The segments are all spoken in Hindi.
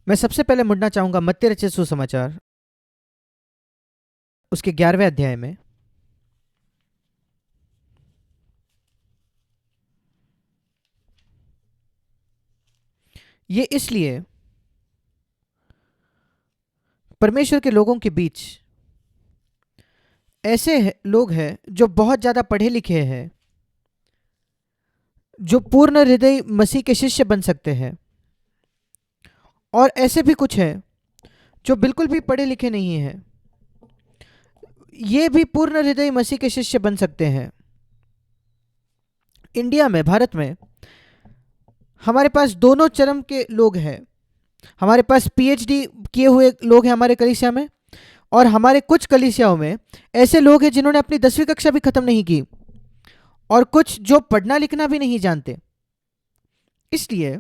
मैं सबसे पहले मुड़ना चाहूंगा मत्ती रचित सुसमाचार उसके 11वें अध्याय में। ये इसलिए परमेश्वर के लोगों के बीच ऐसे लोग हैं जो बहुत ज़्यादा पढ़े लिखे हैं, जो पूर्ण हृदय मसीह के शिष्य बन सकते हैं, और ऐसे भी कुछ हैं जो बिल्कुल भी पढ़े लिखे नहीं हैं, ये भी पूर्ण हृदय मसीह के शिष्य बन सकते हैं। इंडिया में, भारत में हमारे पास दोनों चरम के लोग हैं। हमारे पास पीएचडी किए हुए लोग हैं हमारे कलीसिया में, और हमारे कुछ कलीसियाओं में ऐसे लोग हैं जिन्होंने अपनी 10वीं कक्षा भी खत्म नहीं की, और कुछ जो पढ़ना लिखना भी नहीं जानते। इसलिए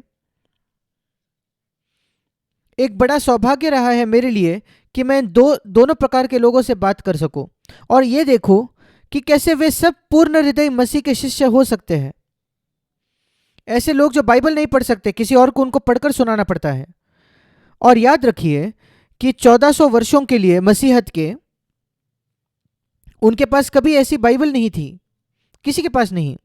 एक बड़ा सौभाग्य रहा है मेरे लिए कि मैं दोनों प्रकार के लोगों से बात कर सकूं, और ये देखो कि कैसे वे सब पूर्ण हृदय मसीह के शिष्य हो सकते हैं। ऐसे लोग जो बाइबल नहीं पढ़ सकते, किसी और को उनको पढ़कर सुनाना पड़ता है। और याद रखिए कि 1400 वर्षों के लिए मसीहत के उनके पास कभी ऐसी बाइबल नहीं थी, किसी के पास नहीं।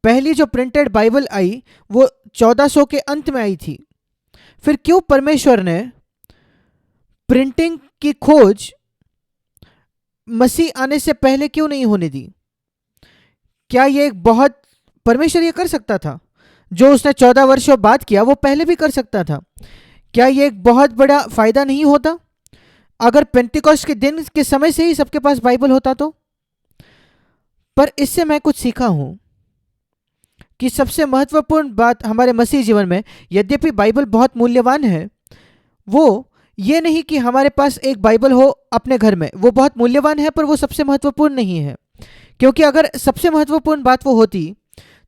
पहली जो प्रिंटेड बाइबल आई वो 1400 के अंत में आई थी। फिर क्यों परमेश्वर ने प्रिंटिंग की खोज मसीह आने से पहले क्यों नहीं होने दी? क्या ये एक बहुत, परमेश्वर ये कर सकता था? जो उसने 14 वर्षों बाद किया वो पहले भी कर सकता था। क्या ये एक बहुत बड़ा फायदा नहीं होता अगर पेंटिकॉस्ट के दिन के समय से ही सबके पास बाइबल होता तो? पर इससे मैं कुछ सीखा हूं कि सबसे महत्वपूर्ण बात हमारे मसीह जीवन में, यद्यपि बाइबल बहुत मूल्यवान है, वो ये नहीं कि हमारे पास एक बाइबल हो अपने घर में। वो बहुत मूल्यवान है पर वो सबसे महत्वपूर्ण नहीं है, क्योंकि अगर सबसे महत्वपूर्ण बात वो होती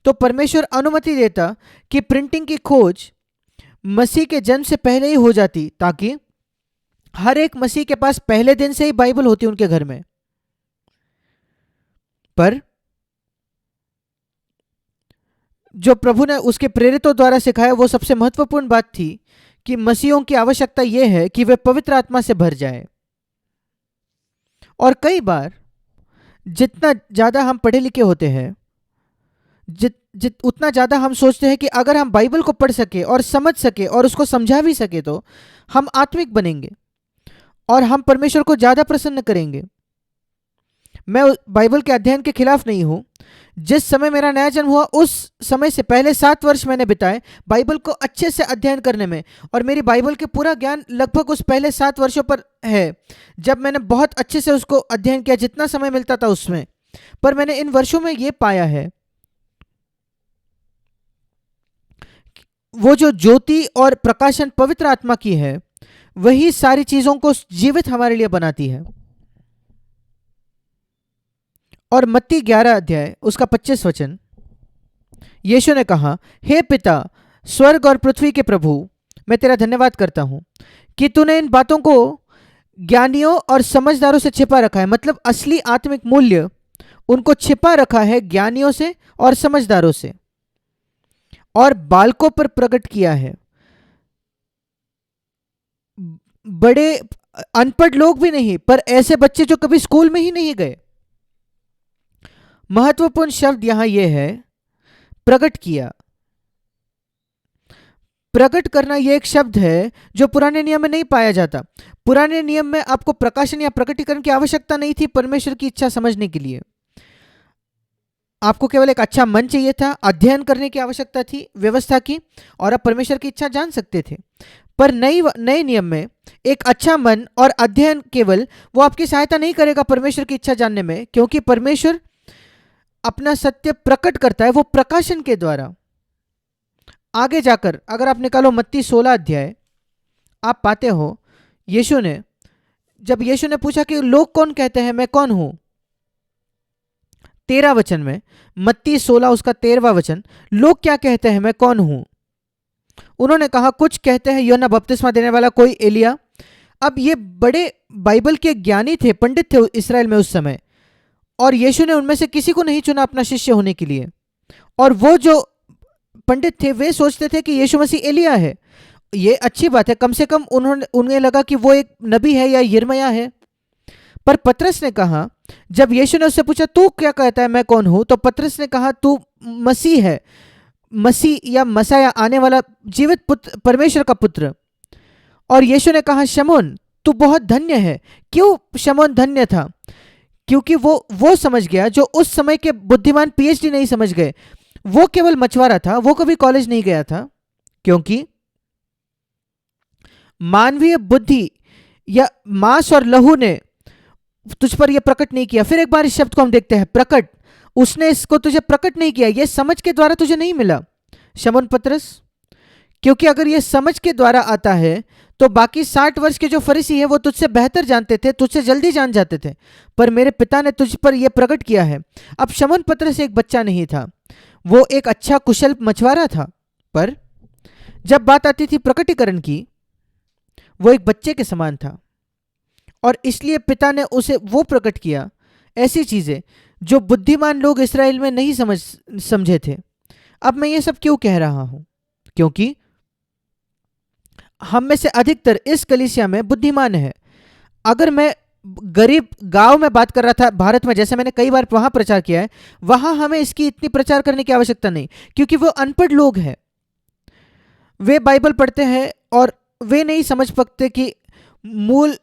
तो परमेश्वर अनुमति देता कि प्रिंटिंग की खोज मसीह के जन्म से पहले ही हो जाती, ताकि हर एक मसीह के पास पहले दिन से ही बाइबल होती उनके घर में। पर जो प्रभु ने उसके प्रेरितों द्वारा सिखाया वो सबसे महत्वपूर्ण बात थी कि मसीहों की आवश्यकता यह है कि वे पवित्र आत्मा से भर जाए। और कई बार जितना ज़्यादा हम पढ़े लिखे होते हैं, उतना ज़्यादा हम सोचते हैं कि अगर हम बाइबल को पढ़ सके और समझ सके और उसको समझा भी सके तो हम आत्मिक बनेंगे और हम परमेश्वर को ज़्यादा प्रसन्न करेंगे। मैं बाइबल के अध्ययन के खिलाफ नहीं हूँ। जिस समय मेरा नया जन्म हुआ उस समय से पहले 7 वर्ष मैंने बिताए बाइबल को अच्छे से अध्ययन करने में, और मेरी बाइबल के पूरा ज्ञान लगभग उस पहले 7 वर्षों पर है, जब मैंने बहुत अच्छे से उसको अध्ययन किया जितना समय मिलता था उसमें। पर मैंने इन वर्षों में ये पाया है, वो जो ज्योति और प्रकाशन पवित्र आत्मा की है वही सारी चीज़ों को जीवित हमारे लिए बनाती है। और मत्ती 11 अध्याय उसका 25 वचन, यीशु ने कहा, हे पिता, स्वर्ग और पृथ्वी के प्रभु, मैं तेरा धन्यवाद करता हूं कि तूने इन बातों को ज्ञानियों और समझदारों से छिपा रखा है। मतलब असली आत्मिक मूल्य उनको छिपा रखा है ज्ञानियों से और समझदारों से, और बालकों पर प्रकट किया है। बड़े अनपढ़ लोग भी नहीं, पर ऐसे बच्चे जो कभी स्कूल में ही नहीं गए। महत्वपूर्ण शब्द यहां यह है, प्रकट किया। प्रकट करना यह एक शब्द है जो पुराने नियम में नहीं पाया जाता। पुराने नियम में आपको प्रकाशन या प्रकटीकरण की आवश्यकता नहीं थी परमेश्वर की इच्छा समझने के लिए। आपको केवल एक अच्छा मन चाहिए था, अध्ययन करने की आवश्यकता थी व्यवस्था की, और आप परमेश्वर की इच्छा जान सकते थे। पर नए नियम में एक अच्छा मन और अध्ययन केवल वो आपकी सहायता नहीं करेगा परमेश्वर की इच्छा जानने में, क्योंकि परमेश्वर अपना सत्य प्रकट करता है वो प्रकाशन के द्वारा। आगे जाकर अगर आप निकालो मत्ती 16 अध्याय, आप पाते हो जब यीशु ने पूछा कि लोग कौन कहते हैं मैं कौन हूं, 13 वचन में, मत्ती 16 उसका 13वां वचन, लोग क्या कहते हैं मैं कौन हूं? उन्होंने कहा, कुछ कहते हैं यूहन्ना बपतिस्मा देने वाला, कोई एलिया। अब ये बड़े बाइबल के ज्ञानी थे, पंडित थे इस्राएल में उस समय, और यीशु ने उनमें से किसी को नहीं चुना अपना शिष्य होने के लिए। और वो जो पंडित थे वे सोचते थे कि यीशु मसीह एलिया है, ये अच्छी बात है, कम से कम उन्हें लगा कि वो एक नबी है या यिर्मयाह है। पर पतरस ने कहा, जब यीशु ने उससे पूछा तू क्या कहता है मैं कौन हूं, तो पतरस ने कहा तू मसीह है, मसीह या मसाया, आने वाला जीवित पुत्र, परमेश्वर का पुत्र। और यीशु ने कहा शमौन तू बहुत धन्य है। क्यों शमौन धन्य था? क्योंकि वो समझ गया जो उस समय के बुद्धिमान पीएचडी नहीं समझ गए। वो केवल मछुआरा था, वो कभी कॉलेज नहीं गया था, क्योंकि मानवीय बुद्धि या मांस और लहू ने तुझ पर यह प्रकट नहीं किया। फिर एक बार इस शब्द को हम देखते हैं, प्रकट। उसने इसको तुझे प्रकट नहीं किया, यह समझ के द्वारा तुझे नहीं मिला शमौन पतरस। क्योंकि अगर यह समझ के द्वारा आता है तो बाकी 60 वर्ष के जो फरीसी है वो तुझसे बेहतर जानते थे, तुझसे जल्दी जान जाते थे, पर मेरे पिता ने तुझ पर यह प्रकट किया है। अब शमौन पतरस एक बच्चा नहीं था, वो एक अच्छा कुशल मछुआरा था, पर जब बात आती थी प्रकटीकरण की, वो एक बच्चे के समान था। और इसलिए पिता ने उसे वो प्रकट किया, ऐसी चीजें जो बुद्धिमान लोग इस्राएल में नहीं समझे थे। अब मैं ये सब क्यों कह रहा हूं? क्योंकि हम में से अधिकतर इस कलीसिया में बुद्धिमान है। अगर मैं गरीब गांव में बात कर रहा था भारत में, जैसे मैंने कई बार वहां प्रचार किया है, वहां हमें इसकी इतनी प्रचार करने की आवश्यकता नहीं, क्योंकि वो अनपढ़ लोग हैं। वे बाइबल पढ़ते हैं और वे नहीं समझ पाते कि मूल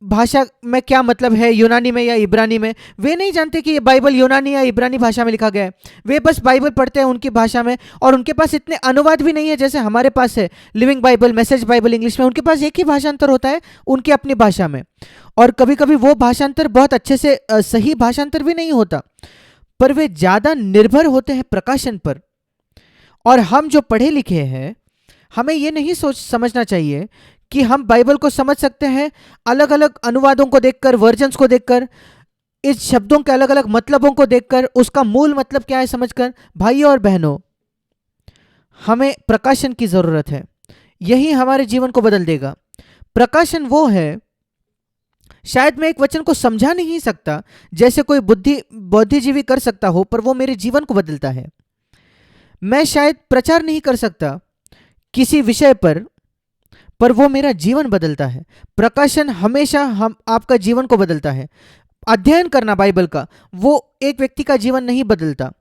भाषा में क्या मतलब है, यूनानी में या इब्रानी में। वे नहीं जानते कि ये बाइबल यूनानी या इब्रानी भाषा में लिखा गया है। वे बस बाइबल पढ़ते हैं उनकी भाषा में, और उनके पास इतने अनुवाद भी नहीं है जैसे हमारे पास है। Living Bible, message Bible English में, उनके पास एक ही भाषांतर होता है उनकी अपनी भाषा में, और कभी कभी वो भाषांतर बहुत अच्छे से सही भाषांतर भी नहीं होता। पर वे ज़्यादा निर्भर होते हैं प्रकाशन पर। और हम जो पढ़े लिखे हैं, हमें ये नहीं समझना चाहिए कि हम बाइबल को समझ सकते हैं अलग अलग अनुवादों को देखकर, वर्जन्स को देखकर, इस शब्दों के अलग अलग मतलबों को देखकर, उसका मूल मतलब क्या है समझकर। भाइयों और बहनों, हमें प्रकाशन की जरूरत है, यही हमारे जीवन को बदल देगा। प्रकाशन वो है, शायद मैं एक वचन को समझा नहीं सकता जैसे कोई बुद्धिजीवी कर सकता हो, पर वो मेरे जीवन को बदलता है। मैं शायद प्रचार नहीं कर सकता किसी विषय पर वो मेरा जीवन बदलता है। प्रकाशन हमेशा हम आपका जीवन को बदलता है। अध्ययन करना बाइबल का, वो एक व्यक्ति का जीवन नहीं बदलता।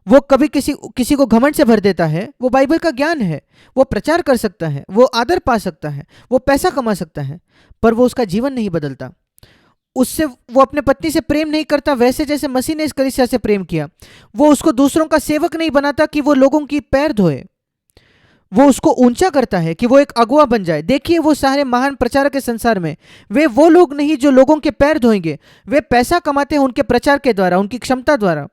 वो कभी किसी को घमंड से भर देता है, वो बाइबल का ज्ञान है। वो प्रचार कर सकता है, वो आदर पा सकता है, वो पैसा कमा सकता है, पर वो उसका जीवन नहीं बदलता। उससे वो अपने पत्नी से प्रेम नहीं करता वैसे जैसे मसीह ने इस कलीसिया से प्रेम किया। वो उसको दूसरों का सेवक नहीं बनाता कि वो लोगों की पैर धोए। वो उसको ऊंचा करता है कि वो एक अगुआ बन जाए। देखिए, वो सारे महान प्रचारक के संसार में वे वो लोग नहीं जो लोगों के पैर धोएंगे। वे पैसा कमाते हैं उनके प्रचार के द्वारा, उनकी क्षमता द्वारा।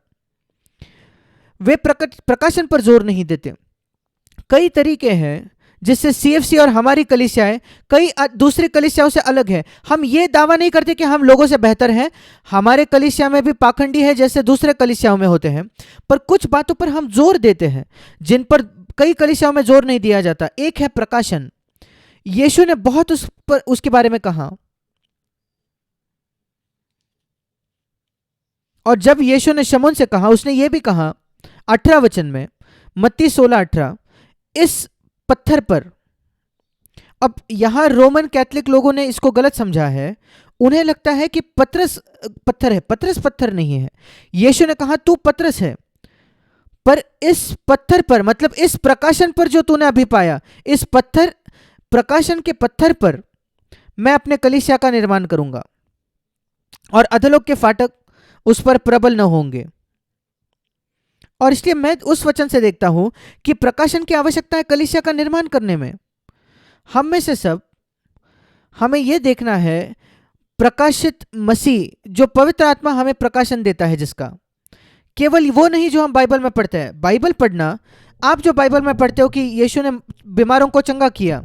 वे प्रकाशन पर जोर नहीं देते। कई तरीके हैं जिससे सीएफसी और हमारी कलीसियाएं कई दूसरी कलीसियाओं से अलग है। हम ये दावा नहीं करते कि हम लोगों से बेहतर हैं। हमारे कलीसिया में भी पाखंडी है जैसे दूसरे कलीसियाओं में होते हैं, पर कुछ बातों पर हम जोर देते हैं जिन पर कई कलीसियाओं में जोर नहीं दिया जाता। एक है प्रकाशन। यीशु ने बहुत उसके बारे में कहा, और जब यीशु ने शमौन से कहा, उसने ये भी कहा 18 वचन में, मत्ती 16:18, इस पत्थर पर। अब यहां रोमन कैथोलिक लोगों ने इसको गलत समझा है। उन्हें लगता है कि पतरस पत्थर है, पतरस पत्थर नहीं है। यीशु ने कहा तू पतरस है, पर इस पत्थर पर, मतलब इस प्रकाशन पर जो तूने अभी पाया, इस पत्थर, प्रकाशन के पत्थर पर मैं अपने कलीसिया का निर्माण करूंगा, और अधोलोक के फाटक उस पर प्रबल न होंगे। और इसलिए मैं उस वचन से देखता हूं कि प्रकाशन की आवश्यकता है कलीसिया का निर्माण करने में। हम में से सब, हमें यह देखना है प्रकाशित मसीह, जो पवित्र आत्मा हमें प्रकाशन देता है, जिसका केवल वो नहीं जो हम बाइबल में पढ़ते हैं। बाइबल पढ़ना, आप जो बाइबल में पढ़ते हो कि यीशु ने बीमारों को चंगा किया,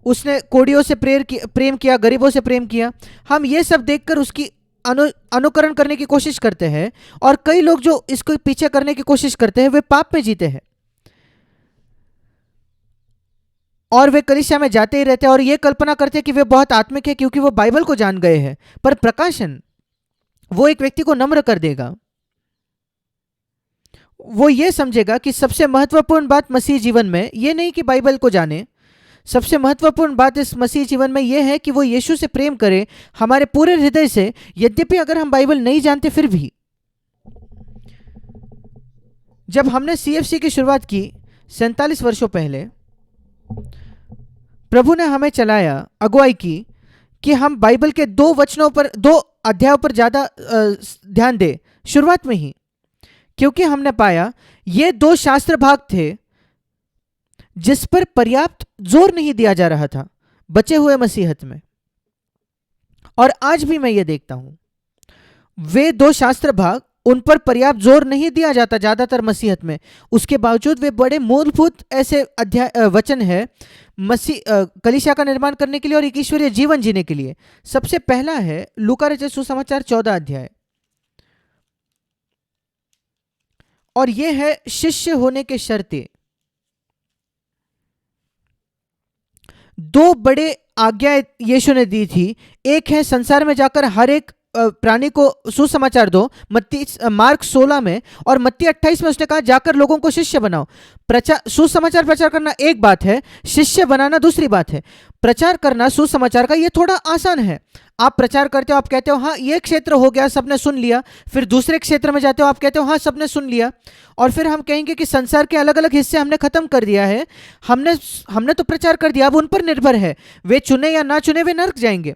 उसने कोढ़ियों से प्रेम किया, गरीबों से प्रेम किया, हम ये सब देखकर उसकी अनुकरण करने की कोशिश करते हैं। और कई लोग जो इसको पीछे करने की कोशिश करते हैं वे पाप में जीते हैं, और वे कलीसिया में जाते ही रहते हैं और ये कल्पना करते हैं कि वे बहुत आत्मिक है क्योंकि वो बाइबल को जान गए हैं। पर प्रकाशन वो एक व्यक्ति को नम्र कर देगा। वो ये समझेगा कि सबसे महत्वपूर्ण बात मसीह जीवन में ये नहीं कि बाइबल को जाने, सबसे महत्वपूर्ण बात इस मसीह जीवन में यह है कि वो यीशु से प्रेम करे हमारे पूरे हृदय से। यद्यपि अगर हम बाइबल नहीं जानते फिर भी जब हमने सीएफसी की शुरुआत की 47 वर्षों पहले, प्रभु ने हमें चलाया, अगुवाई की कि हम बाइबल के 2 अध्यायों पर ज़्यादा ध्यान दें शुरुआत में ही, क्योंकि हमने पाया ये 2 शास्त्र भाग थे जिस पर पर्याप्त जोर नहीं दिया जा रहा था बचे हुए मसीहत में। और आज भी मैं ये देखता हूं वे 2 शास्त्र भाग, उन पर पर्याप्त जोर नहीं दिया जाता ज़्यादातर मसीहत में। उसके बावजूद वे बड़े मूलभूत ऐसे वचन है मसीह कलीसिया का निर्माण करने के लिए और एक ईश्वरीय जीवन जीने के लिए। सबसे पहला है लूका रचित सुसमाचार 14 अध्याय, और यह है शिष्य होने के शर्तें। 2 बड़े आज्ञा यीशु ने दी थी। एक है संसार में जाकर हर एक प्राणी को सुसमाचार दो, मार्क 16 में, और मत्ती 28 में उसने कहा जाकर लोगों को शिष्य बनाओ। सुसमाचार प्रचार करना एक बात है, शिष्य बनाना दूसरी बात है। प्रचार करना सुसमाचार का ये थोड़ा आसान है। आप प्रचार करते हो, आप कहते हो हाँ ये क्षेत्र हो गया, सबने सुन लिया। फिर दूसरे क्षेत्र में जाते हो, आप कहते हो हाँ सबने सुन लिया। और फिर हम कहेंगे कि संसार के अलग अलग हिस्से हमने खत्म कर दिया है, हमने तो प्रचार कर दिया, अब उन पर निर्भर है, वे चुने या ना चुने वे नरक जाएंगे।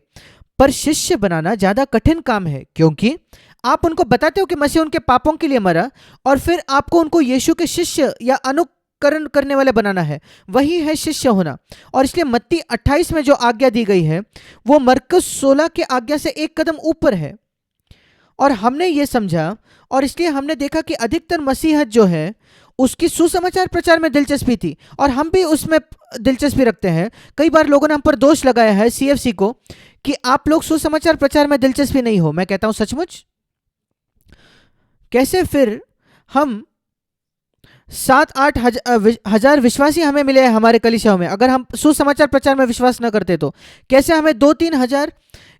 पर शिष्य बनाना ज्यादा कठिन काम है, क्योंकि आप उनको बताते हो कि मसीह उनके पापों के लिए मरा, और फिर आपको उनको यीशु के शिष्य या अनुकरण करने वाले बनाना है। वही है शिष्य होना। और इसलिए मत्ती 28 में जो आज्ञा दी गई है वो मरकुस 16 के आज्ञा से एक कदम ऊपर है। और हमने ये समझा, और इसलिए हमने देखा कि अधिकतर मसीहत जो है उसकी सुसमाचार प्रचार में दिलचस्पी थी, और हम भी उसमें दिलचस्पी रखते हैं। कई बार लोगों ने हम पर दोष लगाया है सीएफसी को कि आप लोग सुसमाचार प्रचार में दिलचस्पी नहीं हो। मैं कहता हूं सचमुच? कैसे फिर हम 7-8 हजार विश्वासी हमें मिले हैं हमारे कलीसियाओं में, अगर हम सुसमाचार प्रचार में विश्वास न करते तो? कैसे हमें 2-3 हजार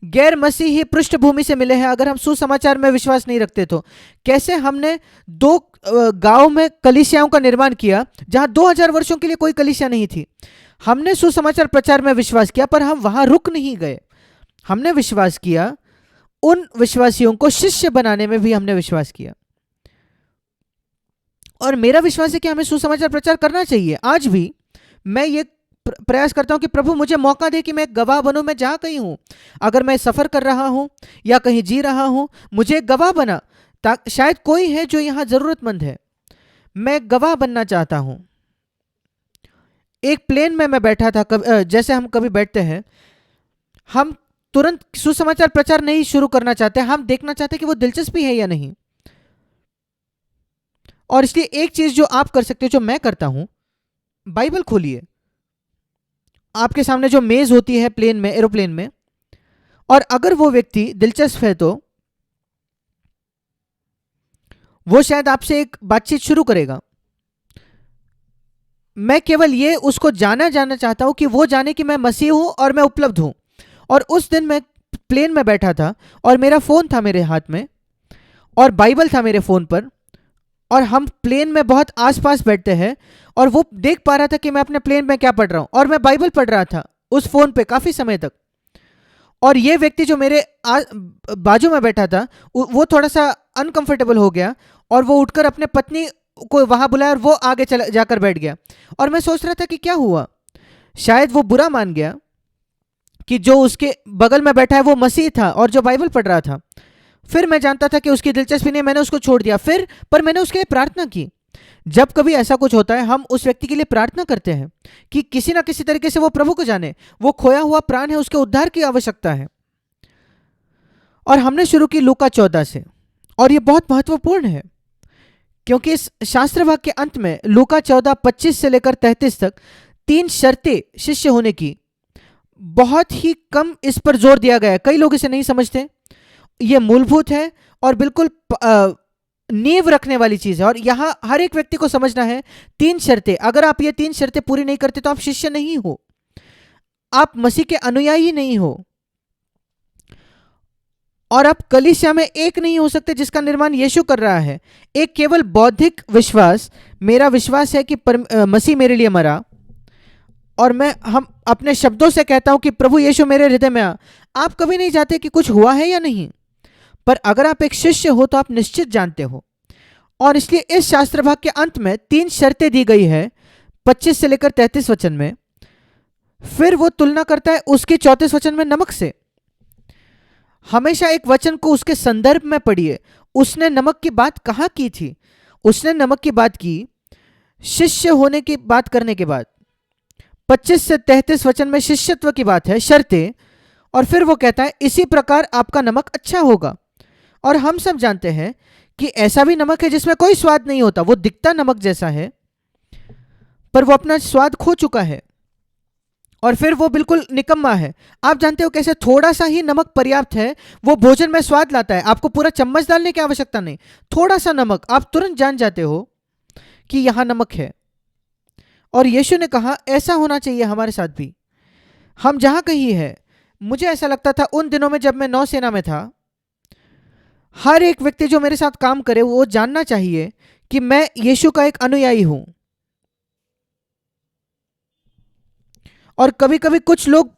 गैर मसीही पृष्ठभूमि से मिले हैं अगर हम सुसमाचार में विश्वास नहीं रखते तो? कैसे हमने 2 गांव में कलीसियाओं का निर्माण किया जहां 2000 वर्षों के लिए कोई कलीसिया नहीं थी? हमने सुसमाचार प्रचार में विश्वास किया, पर हम वहां रुक नहीं गए। हमने विश्वास किया, उन विश्वासियों को शिष्य बनाने में भी हमने विश्वास किया। और मेरा विश्वास है कि हमें सुसमाचार प्रचार करना चाहिए। आज भी मैं ये प्रयास करता हूं कि प्रभु मुझे मौका दे कि मैं गवाह बनूं। मैं जहां कहीं हूं, अगर मैं सफर कर रहा हूं या कहीं जी रहा हूं, मुझे गवाह बना। शायद कोई है जो यहां जरूरतमंद है, मैं गवाह बनना चाहता हूं। एक प्लेन में मैं बैठा था, जैसे हम कभी बैठते हैं, हम तुरंत सुसमाचार प्रचार नहीं शुरू करना चाहते, हम देखना चाहते कि वो दिलचस्पी है या नहीं। और इसलिए एक चीज जो आप कर सकते हो, जो मैं करता हूं, बाइबल खोलिए। आपके सामने जो मेज होती है प्लेन में, एरोप्लेन में, और अगर वो व्यक्ति दिलचस्प है तो वो शायद आपसे एक बातचीत शुरू करेगा। मैं केवल ये उसको जानना चाहता हूं कि वो जाने कि मैं मसीह हूं और मैं उपलब्ध हूं। और उस दिन मैं प्लेन में बैठा था और मेरा फोन था मेरे हाथ में और बाइबल था मेरे फोन पर, और हम प्लेन में बहुत आसपास बैठते हैं, और वो देख पा रहा था कि मैं अपने प्लेन में क्या पढ़ रहा हूं, और मैं बाइबल पढ़ रहा था उस फोन पे काफी समय तक। और ये व्यक्ति जो मेरे बाजू में बैठा था वो थोड़ा सा अनकंफर्टेबल हो गया, और वो उठकर अपने पत्नी को वहां बुलाया और वो आगे जाकर बैठ गया। और मैं सोच रहा था कि क्या हुआ, शायद वो बुरा मान गया कि जो उसके बगल में बैठा है वो मसीह था और जो बाइबल पढ़ रहा था। फिर मैं जानता था कि उसकी दिलचस्पी नहीं, मैंने उसको छोड़ दिया। पर मैंने उसके लिए प्रार्थना की। जब कभी ऐसा कुछ होता है, हम उस व्यक्ति के लिए प्रार्थना करते हैं कि किसी ना किसी तरीके से वो प्रभु को जाने। वो खोया हुआ प्राण है, उसके उद्धार की आवश्यकता है। और हमने शुरू की लूका 14 से, और ये बहुत महत्वपूर्ण है क्योंकि इस शास्त्र भाग के अंत में लूका 14:25 से लेकर 33 तक 3 शर्तें शिष्य होने की, बहुत ही कम इस पर जोर दिया गया है। कई लोग इसे नहीं समझते। ये मूलभूत है और बिल्कुल नींव रखने वाली चीज है, और यहां हर एक व्यक्ति को समझना है 3 शर्तें। अगर आप ये 3 शर्तें पूरी नहीं करते तो आप शिष्य नहीं हो, आप मसीह के अनुयायी नहीं हो, और आप कलीसिया में एक नहीं हो सकते जिसका निर्माण यीशु कर रहा है। एक केवल बौद्धिक विश्वास, मेरा विश्वास है कि मसीह मेरे लिए मरा, और मैं हम अपने शब्दों से कहता हूं कि प्रभु यीशु मेरे हृदय में आ, आप कभी नहीं जानते कि कुछ हुआ है या नहीं। पर अगर आप एक शिष्य हो तो आप निश्चित जानते हो। और इसलिए इस शास्त्र भाग के अंत में 3 शर्तें दी गई है 25 से लेकर 33 वचन में। फिर वो तुलना करता है उसके 34 वचन में नमक से। हमेशा एक वचन को उसके संदर्भ में पढ़िए। उसने नमक की बात कहाँ की थी? उसने नमक की बात की शिष्य होने की बात करने के बाद। 25 से 33 वचन में शिष्यत्व की बात है, शर्तें। और फिर वो कहता है इसी प्रकार आपका नमक अच्छा होगा। और हम सब जानते हैं कि ऐसा भी नमक है जिसमें कोई स्वाद नहीं होता, वो दिखता नमक जैसा है पर वो अपना स्वाद खो चुका है और फिर वो बिल्कुल निकम्मा है। आप जानते हो कैसे थोड़ा सा ही नमक पर्याप्त है, वो भोजन में स्वाद लाता है। आपको पूरा चम्मच डालने की आवश्यकता नहीं, थोड़ा सा नमक आप तुरंत जान जाते हो कि यहां नमक है। और यीशु ने कहा ऐसा होना चाहिए हमारे साथ भी। हम जहां कहीं है, मुझे ऐसा लगता था उन दिनों में जब मैं नौसेना में था, हर एक व्यक्ति जो मेरे साथ काम करे वो जानना चाहिए कि मैं यीशु का एक अनुयायी हूं। और कभी कभी कुछ लोग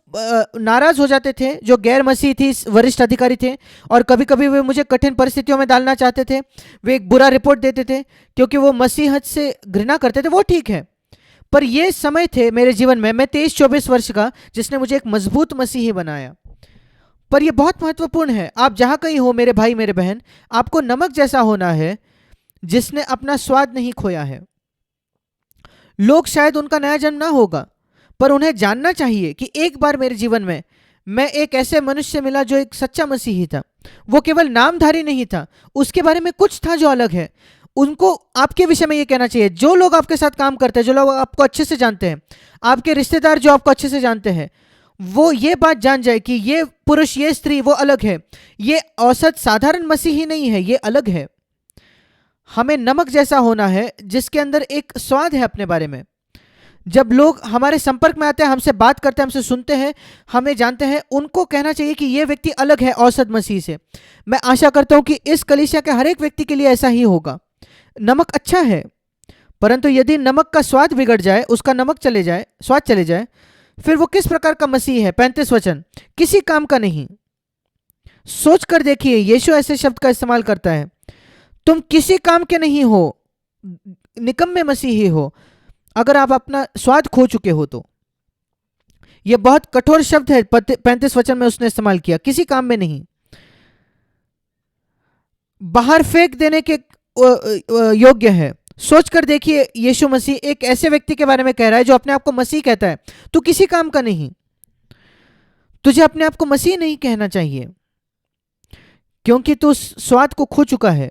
नाराज हो जाते थे जो गैर मसीह थी वरिष्ठ अधिकारी थे, और कभी कभी वे मुझे कठिन परिस्थितियों में डालना चाहते थे। वे एक बुरा रिपोर्ट देते थे क्योंकि वो मसीहत से घृणा करते थे, वो ठीक है। पर ये समय थे मेरे जीवन में, मैं 23-24 वर्ष का, जिसने मुझे एक मजबूत मसीही बनाया। पर यह बहुत महत्वपूर्ण है, आप जहां कहीं हो मेरे भाई मेरे बहन, आपको नमक जैसा होना है जिसने अपना स्वाद नहीं खोया है। लोग शायद उनका नया जन्म ना होगा, पर उन्हें जानना चाहिए कि एक बार मेरे जीवन में मैं एक ऐसे मनुष्य से मिला जो एक सच्चा मसीही था। वो केवल नामधारी नहीं था, उसके बारे में कुछ था जो अलग है। उनको आपके विषय में ये कहना चाहिए, जो लोग आपके साथ काम करते हैं, जो लोग आपको अच्छे से जानते हैं, आपके रिश्तेदार जो आपको अच्छे से जानते हैं, वो ये बात जान जाए कि ये पुरुष ये स्त्री वो अलग है, ये औसत साधारण मसीही नहीं है, ये अलग है। हमें नमक जैसा होना है जिसके अंदर एक स्वाद है अपने बारे में। जब लोग हमारे संपर्क में आते हैं, हमसे बात करते हैं, हमसे सुनते हैं, हमें जानते हैं, उनको कहना चाहिए कि यह व्यक्ति अलग है औसत मसीह से। मैं आशा करता हूं कि इस कलीसिया के हर एक व्यक्ति के लिए ऐसा ही होगा। नमक अच्छा है, परंतु यदि नमक का स्वाद बिगड़ जाए, उसका नमक चले जाए, स्वाद चले जाए, फिर वो किस प्रकार का मसीह है? 35 वचन, किसी काम का नहीं। सोच कर देखिए, यीशु ऐसे शब्द का इस्तेमाल करता है, तुम किसी काम के नहीं हो, निकम्मे मसीही हो अगर आप अपना स्वाद खो चुके हो तो। यह बहुत कठोर शब्द है 35 वचन में उसने इस्तेमाल किया, किसी काम में नहीं। बाहर फेंक देने के योग्य है। सोचकर देखिए, यीशु मसीह एक ऐसे व्यक्ति के बारे में कह रहा है जो अपने आप को मसीह कहता है, तू किसी काम का नहीं। तुझे अपने आप को मसीह नहीं कहना चाहिए क्योंकि तू स्वाद को खो चुका है।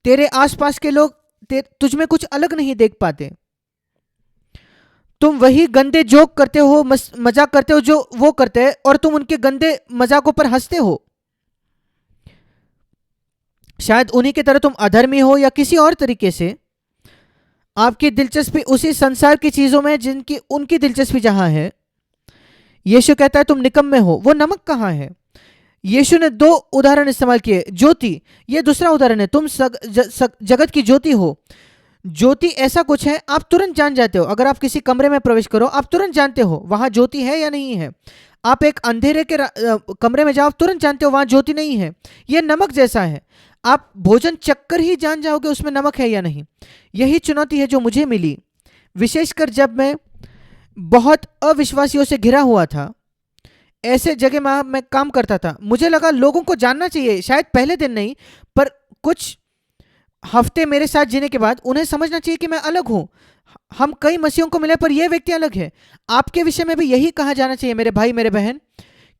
तेरे आसपास के लोग तुझ में कुछ अलग नहीं देख पाते। तुम वही गंदे जोक करते हो, मजाक करते हो जो वो करते हैं, और तुम उनके गंदे मजाकों पर हंसते हो। शायद उन्हीं की तरह तुम अधर्मी हो या किसी और तरीके से आपकी दिलचस्पी उसी संसार की चीजों में जिनकी उनकी दिलचस्पी जहां है। यीशु कहता है तुम निकम्मे हो। वो नमक कहां है? यीशु ने 2 उदाहरण इस्तेमाल किए। ज्योति, ये दूसरा उदाहरण है, तुम जगत की ज्योति हो। ज्योति ऐसा कुछ है, आप तुरंत जान जाते हो। अगर आप किसी कमरे में प्रवेश करो, आप तुरंत जानते हो वहां ज्योति है या नहीं है। आप एक अंधेरे के कमरे में जाओ, तुरंत जानते हो वहां ज्योति नहीं है। यह नमक जैसा है, आप भोजन चक्कर ही जान जाओगे उसमें नमक है या नहीं। यही चुनौती है जो मुझे मिली, विशेषकर जब मैं बहुत अविश्वासियों से घिरा हुआ था। ऐसे जगह में मैं काम करता था। मुझे लगा लोगों को जानना चाहिए, शायद पहले दिन नहीं, पर कुछ हफ्ते मेरे साथ जीने के बाद उन्हें समझना चाहिए कि मैं अलग हूं। हम कई मसीहों को मिले पर यह व्यक्ति अलग है। आपके विषय में भी यही कहा जाना चाहिए मेरे भाई मेरे बहन,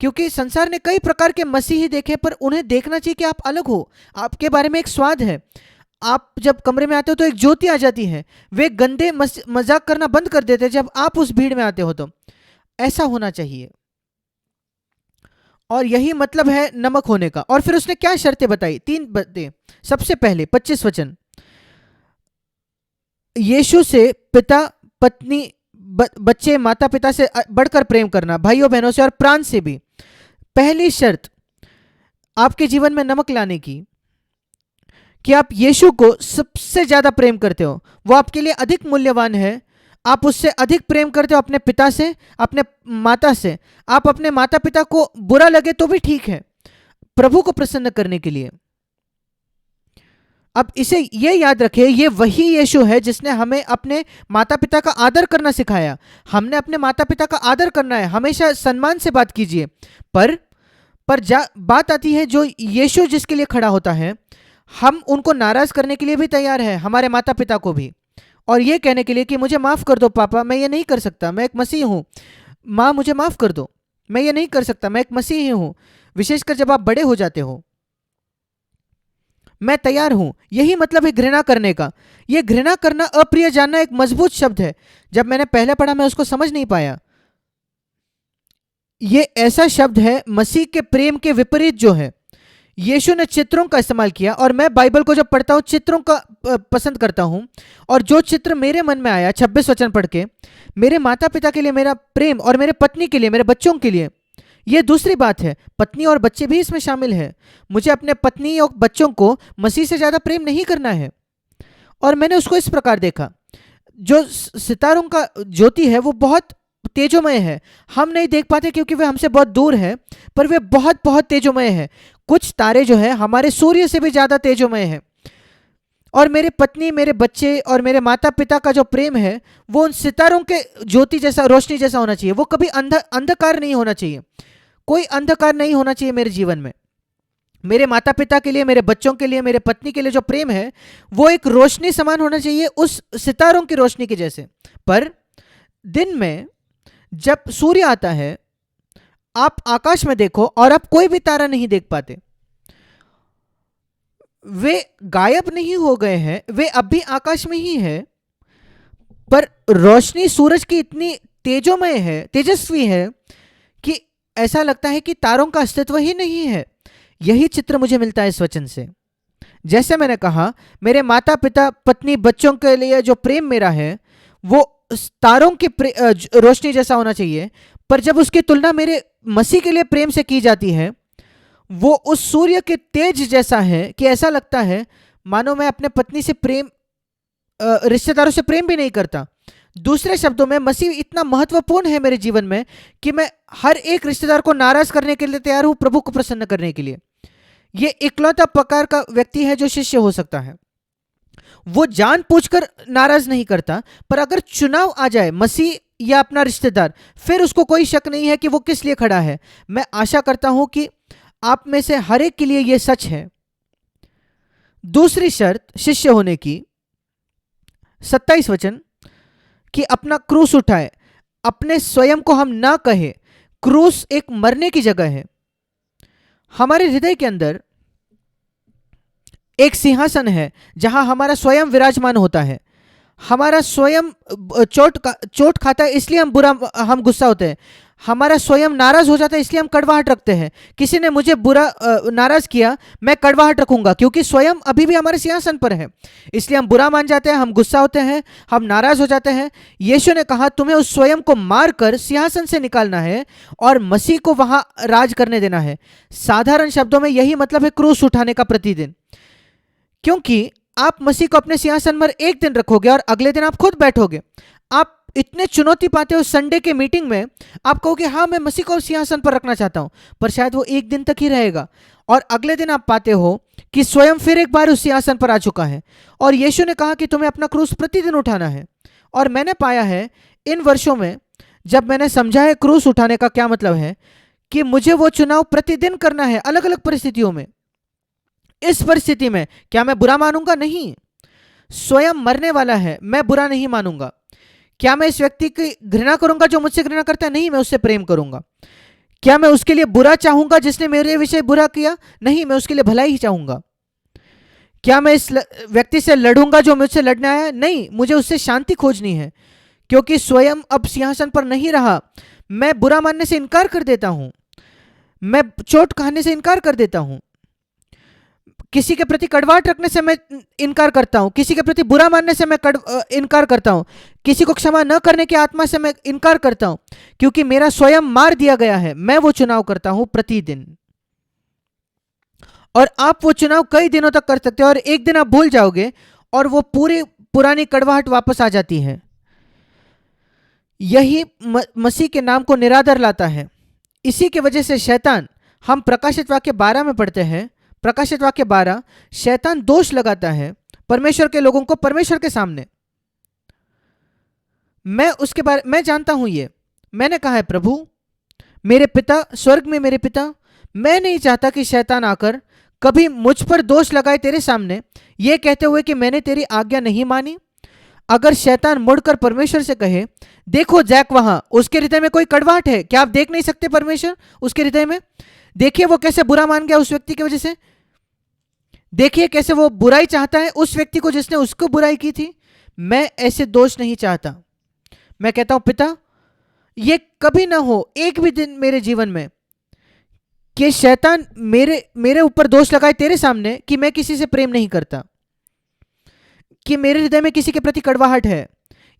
क्योंकि संसार ने कई प्रकार के मसीही देखे, पर उन्हें देखना चाहिए कि आप अलग हो। आपके बारे में एक स्वाद है। आप जब कमरे में आते हो तो एक ज्योति आ जाती है। वे गंदे मजाक करना बंद कर देते हैं जब आप उस भीड़ में आते हो। तो ऐसा होना चाहिए, और यही मतलब है नमक होने का। और फिर उसने क्या शर्तें बताई? 3 बातें। सबसे पहले 25 वचन, यीशु से पिता पत्नी बच्चे माता पिता से बढ़कर प्रेम करना, भाइयों बहनों से और प्राण से भी। पहली शर्त आपके जीवन में नमक लाने की, कि आप यीशु को सबसे ज्यादा प्रेम करते हो। वो आपके लिए अधिक मूल्यवान है, आप उससे अधिक प्रेम करते हो अपने पिता से, अपने माता से। आप अपने माता पिता को बुरा लगे तो भी ठीक है, प्रभु को प्रसन्न करने के लिए। अब इसे ये याद रखें, ये वही यीशु है जिसने हमें अपने माता पिता का आदर करना सिखाया। हमने अपने माता पिता का आदर करना है, हमेशा सम्मान से बात कीजिए। पर बात आती है जो यीशु जिसके लिए खड़ा होता है, हम उनको नाराज करने के लिए भी तैयार है, हमारे माता पिता को भी, और ये कहने के लिए कि मुझे माफ कर दो पापा, मैं ये नहीं कर सकता, मैं एक मसीह हूं। माँ मुझे माफ कर दो, मैं ये नहीं कर सकता, मैं एक मसीही हूं। विशेषकर जब आप बड़े हो जाते हो, मैं तैयार हूं। यही मतलब है घृणा करने का। यह घृणा करना, अप्रिय जानना एक मजबूत शब्द है। जब मैंने पहले पढ़ा मैं उसको समझ नहीं पाया। यह ऐसा शब्द है मसीह के प्रेम के विपरीत जो है। यीशु ने चित्रों का इस्तेमाल किया, और मैं बाइबल को जब पढ़ता हूं चित्रों का पसंद करता हूं। और जो चित्र मेरे मन में आया 26 वचन पढ़ के, मेरे माता पिता के लिए मेरा प्रेम, और मेरे पत्नी के लिए, मेरे बच्चों के लिए, ये दूसरी बात है। पत्नी और बच्चे भी इसमें शामिल है। मुझे अपने पत्नी और बच्चों को मसीह से ज़्यादा प्रेम नहीं करना है। और मैंने उसको इस प्रकार देखा, जो सितारों का ज्योति है वो बहुत तेजोमय है। हम नहीं देख पाते क्योंकि वे हमसे बहुत दूर है, पर वे बहुत बहुत तेजोमय है। कुछ तारे जो है हमारे सूर्य से भी ज़्यादा तेजोमय है। और मेरे पत्नी, मेरे बच्चे और मेरे माता पिता का जो प्रेम है वो उन सितारों के ज्योति जैसा, रोशनी जैसा होना चाहिए। वो कभी अंधकार नहीं होना चाहिए। कोई अंधकार नहीं होना चाहिए मेरे जीवन में। मेरे माता पिता के लिए, मेरे बच्चों के लिए, मेरे पत्नी के लिए जो प्रेम है वो एक रोशनी समान होना चाहिए, उस सितारों की रोशनी के जैसे। पर दिन में जब सूर्य आता है, आप आकाश में देखो और आप कोई भी तारा नहीं देख पाते। वे गायब नहीं हो गए हैं, वे अब भी आकाश में ही है, पर रोशनी सूरज की इतनी तेजोमय है, तेजस्वी है कि ऐसा लगता है कि तारों का अस्तित्व ही नहीं है। यही चित्र मुझे मिलता है इस वचन से। जैसे मैंने कहा, मेरे माता पिता, पत्नी, बच्चों के लिए जो प्रेम मेरा है वो तारों की रोशनी जैसा होना चाहिए। पर जब उसकी तुलना मेरे मसीह के लिए प्रेम से की जाती है, वो उस सूर्य के तेज जैसा है कि ऐसा लगता है मानो मैं अपने पत्नी से प्रेम, रिश्तेदारों से प्रेम भी नहीं करता। दूसरे शब्दों में, मसीह इतना महत्वपूर्ण है मेरे जीवन में कि मैं हर एक रिश्तेदार को नाराज करने के लिए तैयार हूं, प्रभु को प्रसन्न करने के लिए। यह इकलौता प्रकार का व्यक्ति है जो शिष्य हो सकता है। वो जानबूझकर नाराज नहीं करता, पर अगर चुनाव आ जाए मसीह या अपना रिश्तेदार, फिर उसको कोई शक नहीं है कि वो किस लिए खड़ा है। मैं आशा करता हूं कि आप में से हर एक के लिए यह सच है। दूसरी शर्त शिष्य होने की, 27 वचन, कि अपना क्रूस उठाए। अपने स्वयं को हम ना कहे। क्रूस एक मरने की जगह है। हमारे हृदय के अंदर एक सिंहासन है जहां हमारा स्वयं विराजमान होता है। हमारा स्वयं चोट खाता है इसलिए हम गुस्सा होते हैं। हमारा स्वयं नाराज हो जाता है इसलिए हम कड़वाहट रखते हैं। किसी ने मुझे बुरा नाराज किया, मैं कड़वाहट रखूंगा क्योंकि स्वयं अभी भी हमारे सिंहासन पर है, इसलिए हम बुरा मान जाते हैं, हम गुस्सा होते हैं, हम नाराज हो जाते हैं। यीशु ने कहा तुम्हें उस स्वयं को मारकर सिंहासन से निकालना है और मसीह को वहां राज करने देना है। साधारण शब्दों में यही मतलब है क्रूस उठाने का प्रतिदिन। क्योंकि आप मसीह को अपने सिंहासन पर एक दिन रखोगे और अगले दिन आप खुद बैठोगे। आप इतने चुनौती पाते हो संडे के मीटिंग में, आप कहोगे हाँ मैं मसीह को सिंहासन पर रखना चाहता हूं, पर शायद वो एक दिन तक ही रहेगा। और अगले दिन आप पाते हो कि स्वयं फिर एक बार उस सिंहासन पर आ चुका है। और यीशु ने कहा कि तुम्हें अपना क्रूस प्रतिदिन उठाना है। और मैंने पाया है इन वर्षों में, जब मैंने समझा है क्रूस उठाने का क्या मतलब है, कि मुझे वो चुनाव प्रतिदिन करना है अलग अलग परिस्थितियों में। इस परिस्थिति में क्या मैं बुरा मानूंगा? नहीं। स्वयं मरने वाला है, मैं बुरा नहीं मानूंगा। क्या मैं इस व्यक्ति की घृणा करूंगा जो मुझसे घृणा करता है? नहीं, मैं उससे प्रेम करूंगा। क्या मैं उसके लिए बुरा चाहूंगा जिसने मेरे विषय बुरा किया? नहीं, मैं उसके लिए भला ही चाहूंगा। क्या मैं इस व्यक्ति से लड़ूंगा जो मुझसे लड़ने आया? नहीं, मुझे उससे शांति खोजनी है, क्योंकि स्वयं अब सिंहासन पर नहीं रहा। मैं बुरा मानने से इनकार कर देता हूं, मैं चोट खाने से इनकार कर देता हूं, किसी के प्रति कड़वाहट रखने से मैं इनकार करता हूं, किसी के प्रति बुरा मानने से मैं इनकार करता हूं, किसी को क्षमा न करने की आत्मा से मैं इनकार करता हूं, क्योंकि मेरा स्वयं मार दिया गया है। मैं वो चुनाव करता हूं प्रतिदिन। और आप वो चुनाव कई दिनों तक कर सकते हो और एक दिन आप भूल जाओगे और वो पूरी पुरानी कड़वाहट वापस आ जाती है। यही मसीह के नाम को निरादर लाता है। इसी के वजह से शैतान, हम प्रकाशित वाक्य 12 में पढ़ते हैं, प्रकाशित वाक्य 12, शैतान दोष लगाता है परमेश्वर के लोगों को परमेश्वर के सामने। मैं जानता हूं ये, मैंने कहा है प्रभु मेरे पिता, स्वर्ग में मेरे पिता, मैं नहीं चाहता कि शैतान आकर कभी मुझ पर दोष लगाए तेरे सामने, ये कहते हुए कि मैंने तेरी आज्ञा नहीं मानी। अगर शैतान मुड़कर परमेश्वर से कहे, देखो जैक वहां, उसके हृदय में कोई कड़वाहट है, क्या आप देख नहीं सकते परमेश्वर उसके हृदय में? देखिए वो कैसे बुरा मान गया उस व्यक्ति की वजह से, देखिए कैसे वो बुराई चाहता है उस व्यक्ति को जिसने उसको बुराई की थी। मैं ऐसे दोष नहीं चाहता। मैं कहता हूं पिता, ये कभी ना हो एक भी दिन मेरे जीवन में कि शैतान मेरे ऊपर दोष लगाए तेरे सामने कि मैं किसी से प्रेम नहीं करता, कि मेरे हृदय में किसी के प्रति कड़वाहट है,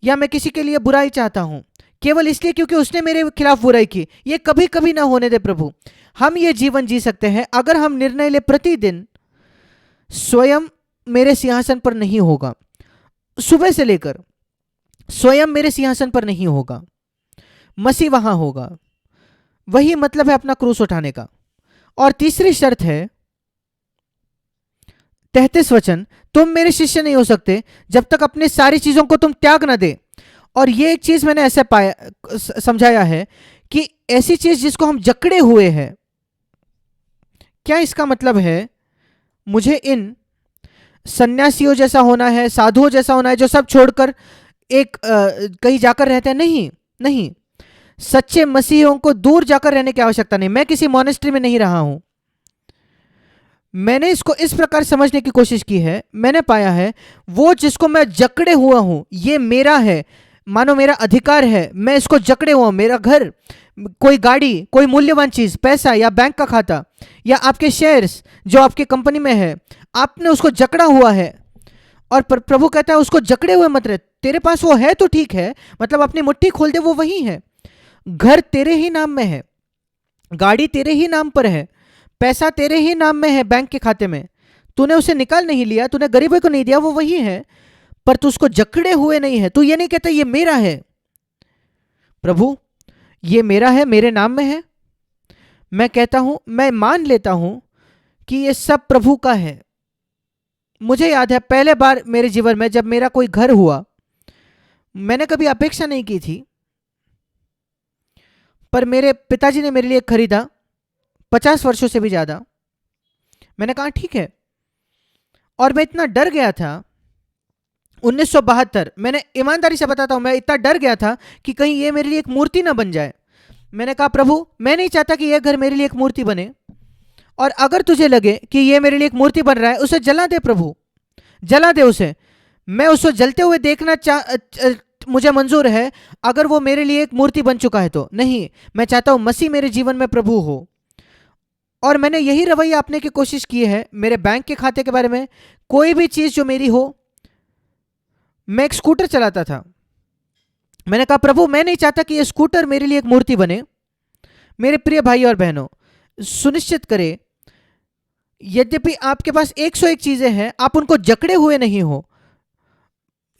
या मैं किसी के लिए बुराई चाहता हूं केवल इसलिए क्योंकि उसने मेरे खिलाफ बुराई की। ये कभी कभी ना होने दे प्रभु। हम ये जीवन जी सकते हैं अगर हम निर्णय ले प्रतिदिन, स्वयं मेरे सिंहासन पर नहीं होगा, सुबह से लेकर स्वयं मेरे सिंहासन पर नहीं होगा, मसीह वहां होगा। वही मतलब है अपना क्रूस उठाने का। और तीसरी शर्त है 33 वचन, तुम मेरे शिष्य नहीं हो सकते जब तक अपनी सारी चीजों को तुम त्याग ना दे। और ये एक चीज मैंने ऐसे पाया, समझाया है कि ऐसी चीज जिसको हम जकड़े हुए हैं, क्या इसका मतलब है मुझे इन सन्यासियों जैसा होना है, साधुओं जैसा होना है जो सब छोड़कर एक कहीं जाकर रहते हैं? नहीं नहीं, सच्चे मसीहियों को दूर जाकर रहने की आवश्यकता नहीं। मैं किसी मॉनेस्ट्री में नहीं रहा हूं। मैंने इसको इस प्रकार समझने की कोशिश की है, मैंने पाया है वो जिसको मैं जकड़े हुआ हूं, ये मेरा है, मानो मेरा अधिकार है, मैं इसको जकड़े हुआ हूं। मेरा घर, कोई गाड़ी, कोई मूल्यवान चीज, पैसा या बैंक का खाता या आपके शेयर्स जो आपके कंपनी में है, आपने उसको जकड़ा हुआ है। और प्रभु कहता है उसको जकड़े हुए मत रहे। तेरे पास वो है तो ठीक है, मतलब अपनी मुट्ठी खोल दे, वो वही है। घर तेरे ही नाम में है, गाड़ी तेरे ही नाम पर है, पैसा तेरे ही नाम में है बैंक के खाते में, तूने उसे निकाल नहीं लिया, तूने गरीबों को नहीं दिया, वो वही है, पर तू उसको जकड़े हुए नहीं है। तू ये नहीं कहता ये मेरा है प्रभु, ये मेरा है, मेरे नाम में है। मैं कहता हूं, मैं मान लेता हूं कि ये सब प्रभु का है। मुझे याद है पहले बार मेरे जीवन में जब मेरा कोई घर हुआ, मैंने कभी अपेक्षा नहीं की थी, पर मेरे पिताजी ने मेरे लिए खरीदा, 50 वर्षों से भी ज्यादा। मैंने कहा ठीक है, और मैं इतना डर गया था 1972, मैंने ईमानदारी से बताता हूं, मैं इतना डर गया था कि कहीं ये मेरे लिए एक मूर्ति ना बन जाए। मैंने कहा प्रभु मैं नहीं चाहता कि यह घर मेरे लिए एक मूर्ति बने, और अगर तुझे लगे कि ये मेरे लिए एक मूर्ति बन रहा है, उसे जला दे प्रभु, जला दे उसे। मैं उसको जलते हुए देखना मुझे मंजूर है, अगर वो मेरे लिए एक मूर्ति बन चुका है तो नहीं। मैं चाहता हूं मसीह मेरे जीवन में प्रभु हो। और मैंने यही रवैया अपने की कोशिश की है मेरे बैंक के खाते के बारे में। कोई भी चीज जो मेरी हो, मैं एक स्कूटर चलाता था, मैंने कहा प्रभु मैं नहीं चाहता कि यह स्कूटर मेरे लिए एक मूर्ति बने। मेरे प्रिय भाई और बहनों, सुनिश्चित करें यद्यपि आपके पास 101 चीजें हैं, आप उनको जकड़े हुए नहीं हो।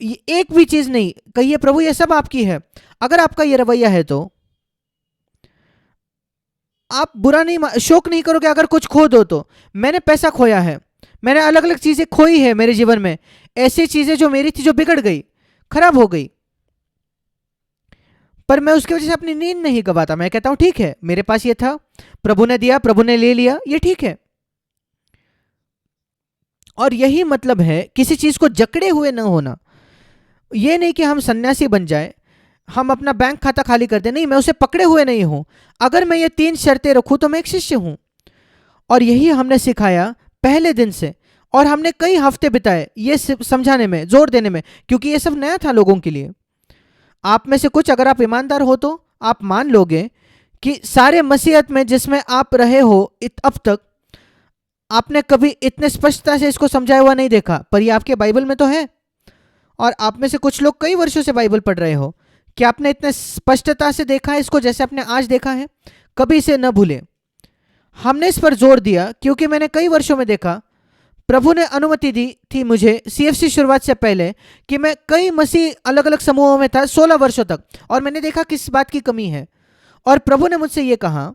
एक भी चीज नहीं, कहिए प्रभु ये सब आपकी है। अगर आपका ये रवैया है तो आप बुरा नहीं, शोक नहीं करोगे अगर कुछ खो दो तो। मैंने पैसा खोया है, मैंने अलग अलग चीजें खोई है मेरे जीवन में, ऐसी चीजें जो मेरी थी जो बिगड़ गई, खराब हो गई, पर मैं उसकी वजह से अपनी नींद नहीं गवाता। मैं कहता हूं ठीक है, मेरे पास ये था, प्रभु ने दिया, प्रभु ने ले लिया, ये ठीक है। और यही मतलब है किसी चीज को जकड़े हुए न होना। ये नहीं कि हम सन्यासी बन जाए, हम अपना बैंक खाता खाली कर दें, नहीं, मैं उसे पकड़े हुए नहीं हूं। अगर मैं ये 3 शर्तें रखूं तो मैं एक शिष्य हूं। और यही हमने सिखाया पहले दिन से, और हमने कई हफ्ते बिताए ये समझाने में, जोर देने में, क्योंकि ये सब नया था लोगों के लिए। आप में से कुछ अगर आप ईमानदार हो तो आप मान लोगे कि सारे मसीहत में जिसमें आप रहे हो अब तक, आपने कभी इतने स्पष्टता से इसको समझाया हुआ नहीं देखा, पर ये आपके बाइबल में तो है। और आप में से कुछ लोग कई वर्षों से बाइबल पढ़ रहे हो, कि आपने इतने स्पष्टता से देखा है इसको जैसे आपने आज देखा है। कभी इसे न भूलें। हमने इस पर जोर दिया क्योंकि मैंने कई वर्षों में देखा प्रभु ने अनुमति दी थी मुझे सीएफसी शुरुआत से पहले कि मैं कई मसीह अलग अलग समूहों में था 16 वर्षों तक, और मैंने देखा किस बात की कमी है। और प्रभु ने मुझसे ये कहा,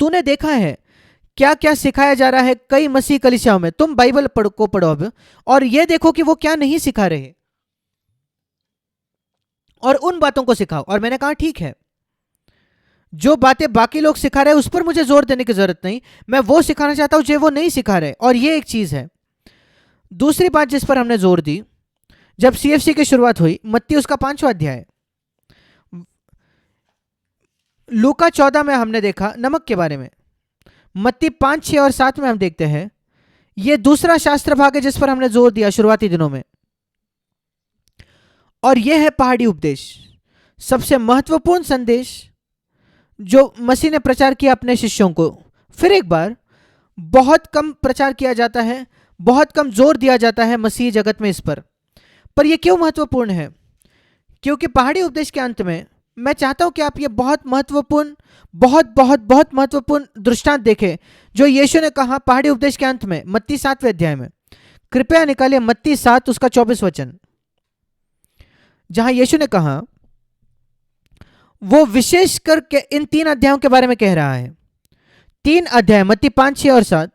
तूने देखा है क्या क्या सिखाया जा रहा है कई मसीह कलीसियाओं में, तुम बाइबल पढ़ो अब, और ये देखो कि वो क्या नहीं सिखा रहे, और उन बातों को सिखाओ। और मैंने कहा ठीक है, जो बातें बाकी लोग सिखा रहे हैं उस पर मुझे जोर देने की जरूरत नहीं, मैं वो सिखाना चाहता हूं जो वो नहीं सिखा रहे। और ये एक चीज है। दूसरी बात जिस पर हमने जोर दी जब सीएफसी की शुरुआत हुई, मत्ती उसका 5वां अध्याय, लूका 14 में हमने देखा नमक के बारे में, मत्ती 5, 6 और 7 में हम देखते हैं। ये दूसरा शास्त्र भाग है जिस पर हमने जोर दिया शुरुआती दिनों में, और यह है पहाड़ी उपदेश, सबसे महत्वपूर्ण संदेश जो मसीह ने प्रचार किया अपने शिष्यों को। फिर एक बार बहुत कम प्रचार किया जाता है, बहुत कम जोर दिया जाता है मसीह जगत में इस पर यह क्यों महत्वपूर्ण है? क्योंकि पहाड़ी उपदेश के अंत में मैं चाहता हूं कि आप ये बहुत महत्वपूर्ण, बहुत बहुत बहुत महत्वपूर्ण दृष्टांत देखें जो यीशु ने कहा पहाड़ी उपदेश के अंत में, मत्ती 7वें अध्याय में। कृपया निकालिए मत्ती 7 उसका 24 वचन, जहां यीशु ने कहा, वो विशेष करके इन 3 अध्यायों के बारे में कह रहा है। 3 अध्याय मत्ती 5, 6 और 7,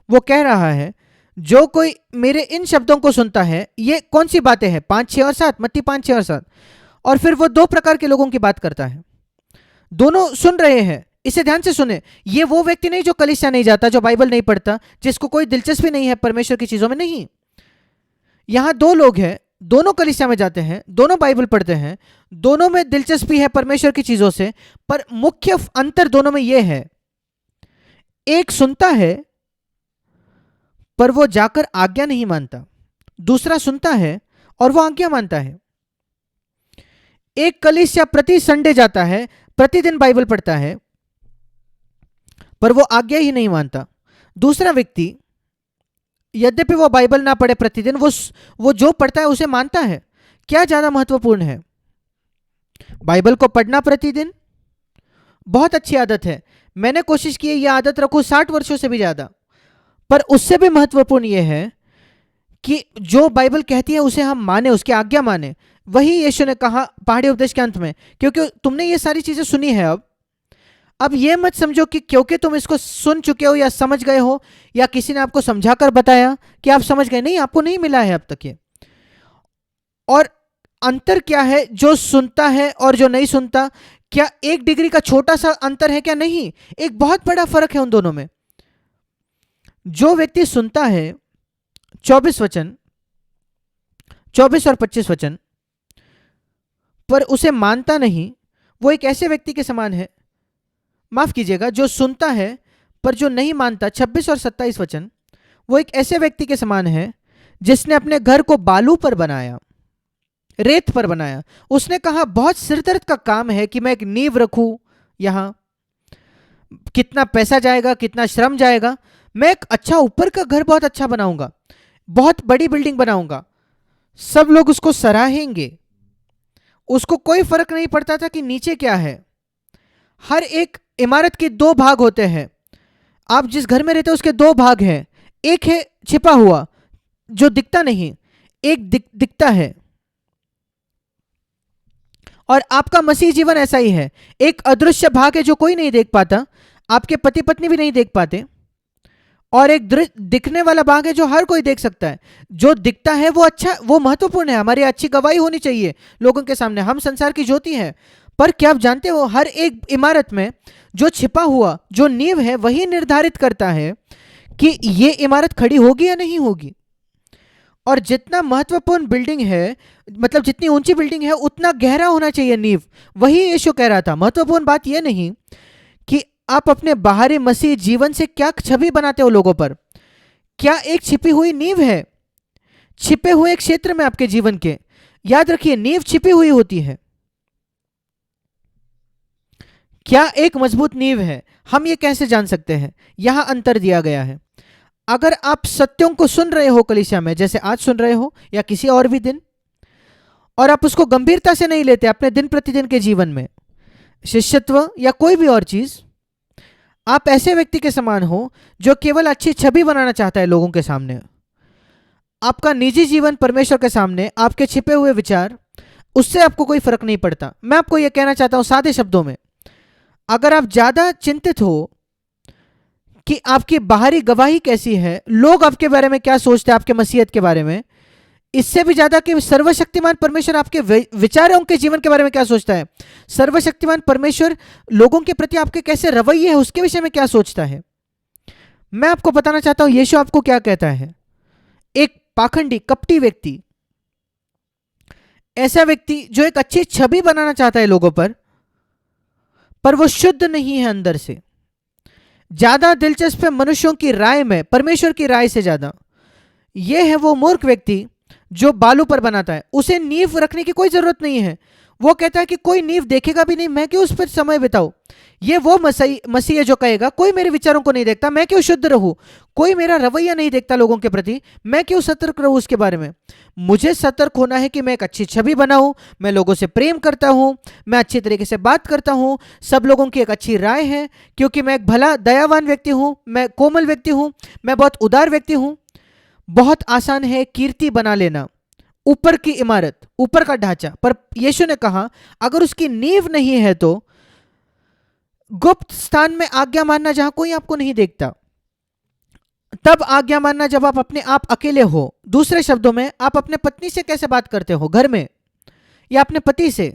वो कह रहा है जो कोई मेरे इन शब्दों को सुनता है। ये कौन सी बातें हैं? 5, 6 और 7, मत्ती 5, 6 और 7। और फिर वो 2 प्रकार के लोगों की बात करता है, दोनों सुन रहे हैं। इसे ध्यान से सुने, ये वो व्यक्ति नहीं जो कलीसिया नहीं जाता, जो बाइबल नहीं पढ़ता, जिसको कोई दिलचस्पी नहीं है परमेश्वर की चीजों में, नहीं। यहां 2 लोग हैं, दोनों कलीसिया में जाते हैं, दोनों बाइबल पढ़ते हैं, दोनों में दिलचस्पी है परमेश्वर की चीजों से, पर मुख्य अंतर दोनों में यह है, एक सुनता है पर वो जाकर आज्ञा नहीं मानता, दूसरा सुनता है और वो आज्ञा मानता है। एक कलीसिया प्रति संडे जाता है, प्रतिदिन बाइबल पढ़ता है, पर वो आज्ञा ही नहीं मानता। दूसरा व्यक्ति यद्यपि वो बाइबल ना पढ़े प्रतिदिन, वो जो पढ़ता है उसे मानता है। क्या ज्यादा महत्वपूर्ण है? बाइबल को पढ़ना प्रतिदिन बहुत अच्छी आदत है, मैंने कोशिश की है यह आदत रखूं 60 वर्षों से भी ज्यादा, पर उससे भी महत्वपूर्ण यह है कि जो बाइबल कहती है उसे हम माने, उसकी आज्ञा माने। वही यीशु ने कहा पहाड़ी उपदेश के अंत में, क्योंकि तुमने ये सारी चीजें सुनी है, अब ये मत समझो कि क्योंकि तुम इसको सुन चुके हो या समझ गए हो या किसी ने आपको समझाकर बताया कि आप समझ गए, नहीं, आपको नहीं मिला है अब तक ये। और अंतर क्या है जो सुनता है और जो नहीं सुनता? क्या 1 डिग्री का छोटा सा अंतर है? क्या नहीं, एक बहुत बड़ा फर्क है उन दोनों में। जो व्यक्ति सुनता है, 24 वचन, 24 और 25 वचन, पर उसे मानता नहीं, वो एक ऐसे व्यक्ति के समान है, माफ कीजिएगा, जो सुनता है पर जो नहीं मानता, 26 और 27 वचन, वो एक ऐसे व्यक्ति के समान है जिसने अपने घर को बालू पर बनाया, रेत पर बनाया। उसने कहा बहुत सिरदर्द का काम है कि मैं एक नींव रखूं, यहां कितना पैसा जाएगा, कितना श्रम जाएगा, मैं एक अच्छा ऊपर का घर बहुत अच्छा बनाऊंगा, बहुत बड़ी बिल्डिंग बनाऊंगा, सब लोग उसको सराहेंगे। उसको कोई फर्क नहीं पड़ता था कि नीचे क्या है। हर एक इमारत के 2 भाग होते हैं, आप जिस घर में रहते हो उसके 2 भाग हैं, एक है छिपा हुआ जो दिखता नहीं, एक दिखता है। और आपका मसीह जीवन ऐसा ही है, एक अदृश्य भाग है जो कोई नहीं देख पाता, आपके पति पत्नी भी नहीं देख पाते, और एक दिखने वाला भाग है जो हर कोई देख सकता है। जो दिखता है वो अच्छा, वो महत्वपूर्ण है, हमारी अच्छी गवाही होनी चाहिए लोगों के सामने, हम संसार की ज्योति हैं। पर क्या आप जानते हो, हर एक इमारत में जो छिपा हुआ, जो नींव है, वही निर्धारित करता है कि ये इमारत खड़ी होगी या नहीं होगी। और जितना महत्वपूर्ण बिल्डिंग है, मतलब जितनी ऊंची बिल्डिंग है, उतना गहरा होना चाहिए नींव। वही यीशु कह रहा था। महत्वपूर्ण बात यह नहीं कि आप अपने बाहरी मसीह जीवन से क्या छवि बनाते हो लोगों पर, क्या एक छिपी हुई नींव है, छिपे हुए क्षेत्र में आपके जीवन के। याद रखिए, नींव छिपी हुई होती है। क्या एक मजबूत नींव है, हम ये कैसे जान सकते हैं? यहां अंतर दिया गया है। अगर आप सत्यों को सुन रहे हो कलीसिया में, जैसे आज सुन रहे हो या किसी और भी दिन, और आप उसको गंभीरता से नहीं लेते अपने दिन प्रतिदिन के जीवन में, शिष्यत्व या कोई भी और चीज, आप ऐसे व्यक्ति के समान हो जो केवल अच्छी छवि बनाना चाहता है लोगों के सामने। आपका निजी जीवन परमेश्वर के सामने, आपके छिपे हुए विचार, उससे आपको कोई फर्क नहीं पड़ता। मैं आपको यह कहना चाहता हूं सादे शब्दों में, अगर आप ज्यादा चिंतित हो कि आपकी बाहरी गवाही कैसी है, लोग आपके बारे में क्या सोचते हैं, आपके मसीहत के बारे में, इससे भी ज्यादा कि सर्वशक्तिमान परमेश्वर आपके विचारों के जीवन के बारे में क्या सोचता है, सर्वशक्तिमान परमेश्वर लोगों के प्रति आपके कैसे रवैये है उसके विषय में क्या सोचता है, मैं आपको बताना चाहता हूं यीशु आपको क्या कहता है। एक पाखंडी, कपटी व्यक्ति, ऐसा व्यक्ति जो एक अच्छी छवि बनाना चाहता है लोगों पर वो शुद्ध नहीं है अंदर से, ज्यादा दिलचस्प है मनुष्यों की राय में परमेश्वर की राय से ज्यादा। यह है वो मूर्ख व्यक्ति जो बालू पर बनाता है, उसे नींव रखने की कोई जरूरत नहीं है। वो कहता है कि कोई नींव देखेगा भी नहीं, मैं क्यों उस पर समय बिताऊं। ये वो मसीह है जो कहेगा कोई मेरे विचारों को नहीं देखता, मैं क्यों शुद्ध रहूं, कोई मेरा रवैया नहीं देखता लोगों के प्रति, मैं क्यों सतर्क रहूं उसके बारे में। मुझे सतर्क होना है कि मैं एक अच्छी छवि बनाऊं, मैं लोगों से प्रेम करता हूं, मैं अच्छी तरीके से बात करता हूं, सब लोगों की एक अच्छी राय है, क्योंकि मैं एक भला दयावान व्यक्ति हूं, मैं कोमल व्यक्ति हूं, मैं बहुत उदार व्यक्ति हूं। बहुत आसान है कीर्ति बना लेना, ऊपर की इमारत, ऊपर का ढांचा, पर यीशु ने कहा अगर उसकी नींव नहीं है तो गुप्त स्थान में आज्ञा मानना जहां कोई आपको नहीं देखता, तब आज्ञा मानना जब आप अपने आप अकेले हो। दूसरे शब्दों में, आप अपने पत्नी से कैसे बात करते हो घर में, या अपने पति से,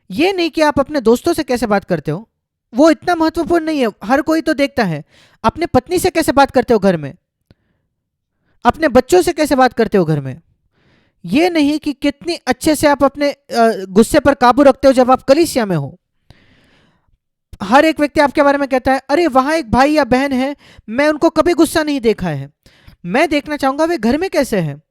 यह नहीं कि आप अपने दोस्तों से कैसे बात करते हो, वो इतना महत्वपूर्ण नहीं है, हर कोई तो देखता है। अपने पत्नी से कैसे बात करते हो घर में, अपने बच्चों से कैसे बात करते हो घर में, ये नहीं कि कितनी अच्छे से आप अपने गुस्से पर काबू रखते हो जब आप कलीसिया में हो। हर एक व्यक्ति आपके बारे में कहता है अरे वहां एक भाई या बहन है, मैं उनको कभी गुस्सा नहीं देखा है, मैं देखना चाहूंगा वे घर में कैसे हैं।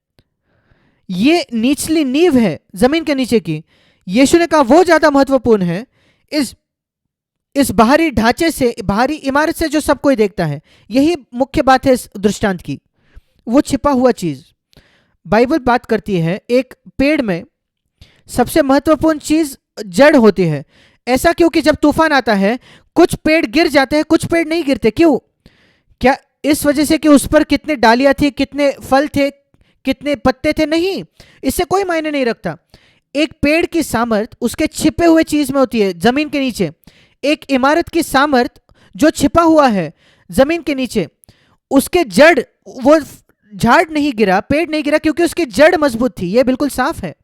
ये निचली नींव है जमीन के नीचे की। यीशु ने कहा वो ज्यादा महत्वपूर्ण है इस बाहरी ढांचे से, बाहरी इमारत से जो सब कोई देखता है। यही मुख्य बात है इस दृष्टांत की, वो छिपा हुआ चीज। बाइबल बात करती है एक पेड़ में सबसे महत्वपूर्ण चीज जड़ होती है। ऐसा क्योंकि जब तूफान आता है कुछ पेड़ गिर जाते हैं, कुछ पेड़ नहीं गिरते। क्यों? क्या इस वजह से कि उस पर कितने डालियां थी, कितने फल थे, कितने पत्ते थे? नहीं, इससे कोई मायने नहीं रखता। एक पेड़ की सामर्थ उसके छिपे हुए चीज में होती है, जमीन के नीचे। एक इमारत की सामर्थ जो छिपा हुआ है जमीन के नीचे, उसके जड़, वो झाड़ नहीं गिरा, पेड़ नहीं गिरा क्योंकि उसकी जड़ मजबूत थी। यह बिल्कुल साफ है।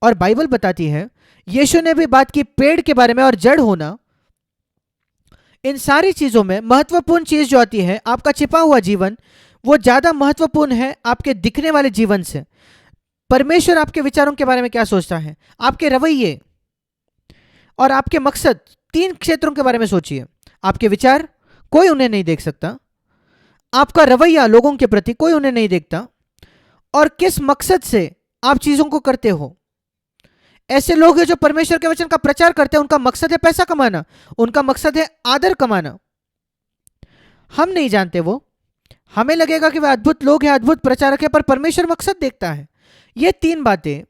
और बाइबल बताती है, यीशु ने भी बात की पेड़ के बारे में और जड़ होना। इन सारी चीजों में महत्वपूर्ण चीज जो आती है, आपका छिपा हुआ जीवन, वो ज्यादा महत्वपूर्ण है आपके दिखने वाले जीवन से। परमेश्वर आपके विचारों के बारे में क्या सोचता है, आपके रवैये और आपके मकसद, 3 क्षेत्रों के बारे में सोचिए। आपके विचार, कोई उन्हें नहीं देख सकता। आपका रवैया लोगों के प्रति, कोई उन्हें नहीं देखता। और किस मकसद से आप चीजों को करते हो। ऐसे लोग हैं जो परमेश्वर के वचन का प्रचार करते हैं, उनका मकसद है पैसा कमाना, उनका मकसद है आदर कमाना। हम नहीं जानते वो, हमें लगेगा कि वे अद्भुत लोग हैं, अद्भुत प्रचारक है, पर परमेश्वर मकसद देखता है। ये 3 बातें,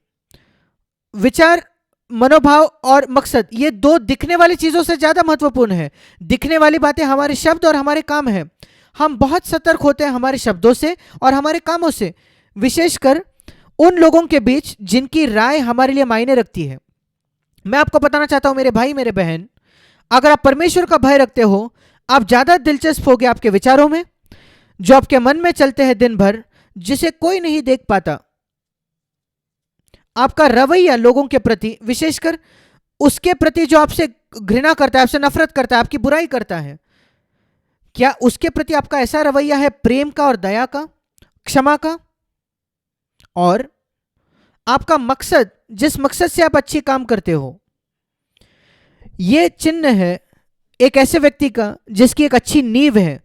विचार, मनोभाव और मकसद, ये 2 दिखने वाली चीजों से ज्यादा महत्वपूर्ण है। दिखने वाली बातें हमारे शब्द और हमारे काम हैं। हम बहुत सतर्क होते हैं हमारे शब्दों से और हमारे कामों से, विशेषकर उन लोगों के बीच जिनकी राय हमारे लिए मायने रखती है। मैं आपको बताना चाहता हूं मेरे भाई, मेरे बहन, अगर आप परमेश्वर का भय रखते हो, आप ज्यादा दिलचस्प होगे आपके विचारों में, जो आपके मन में चलते हैं दिन भर, जिसे कोई नहीं देख पाता। आपका रवैया लोगों के प्रति, विशेषकर उसके प्रति जो आपसे घृणा करता है, आपसे नफरत करता है, आपकी बुराई करता है, क्या उसके प्रति आपका ऐसा रवैया है प्रेम का और दया का, क्षमा का? और आपका मकसद, जिस मकसद से आप अच्छे काम करते हो, यह चिन्ह है एक ऐसे व्यक्ति का जिसकी एक अच्छी नींव है।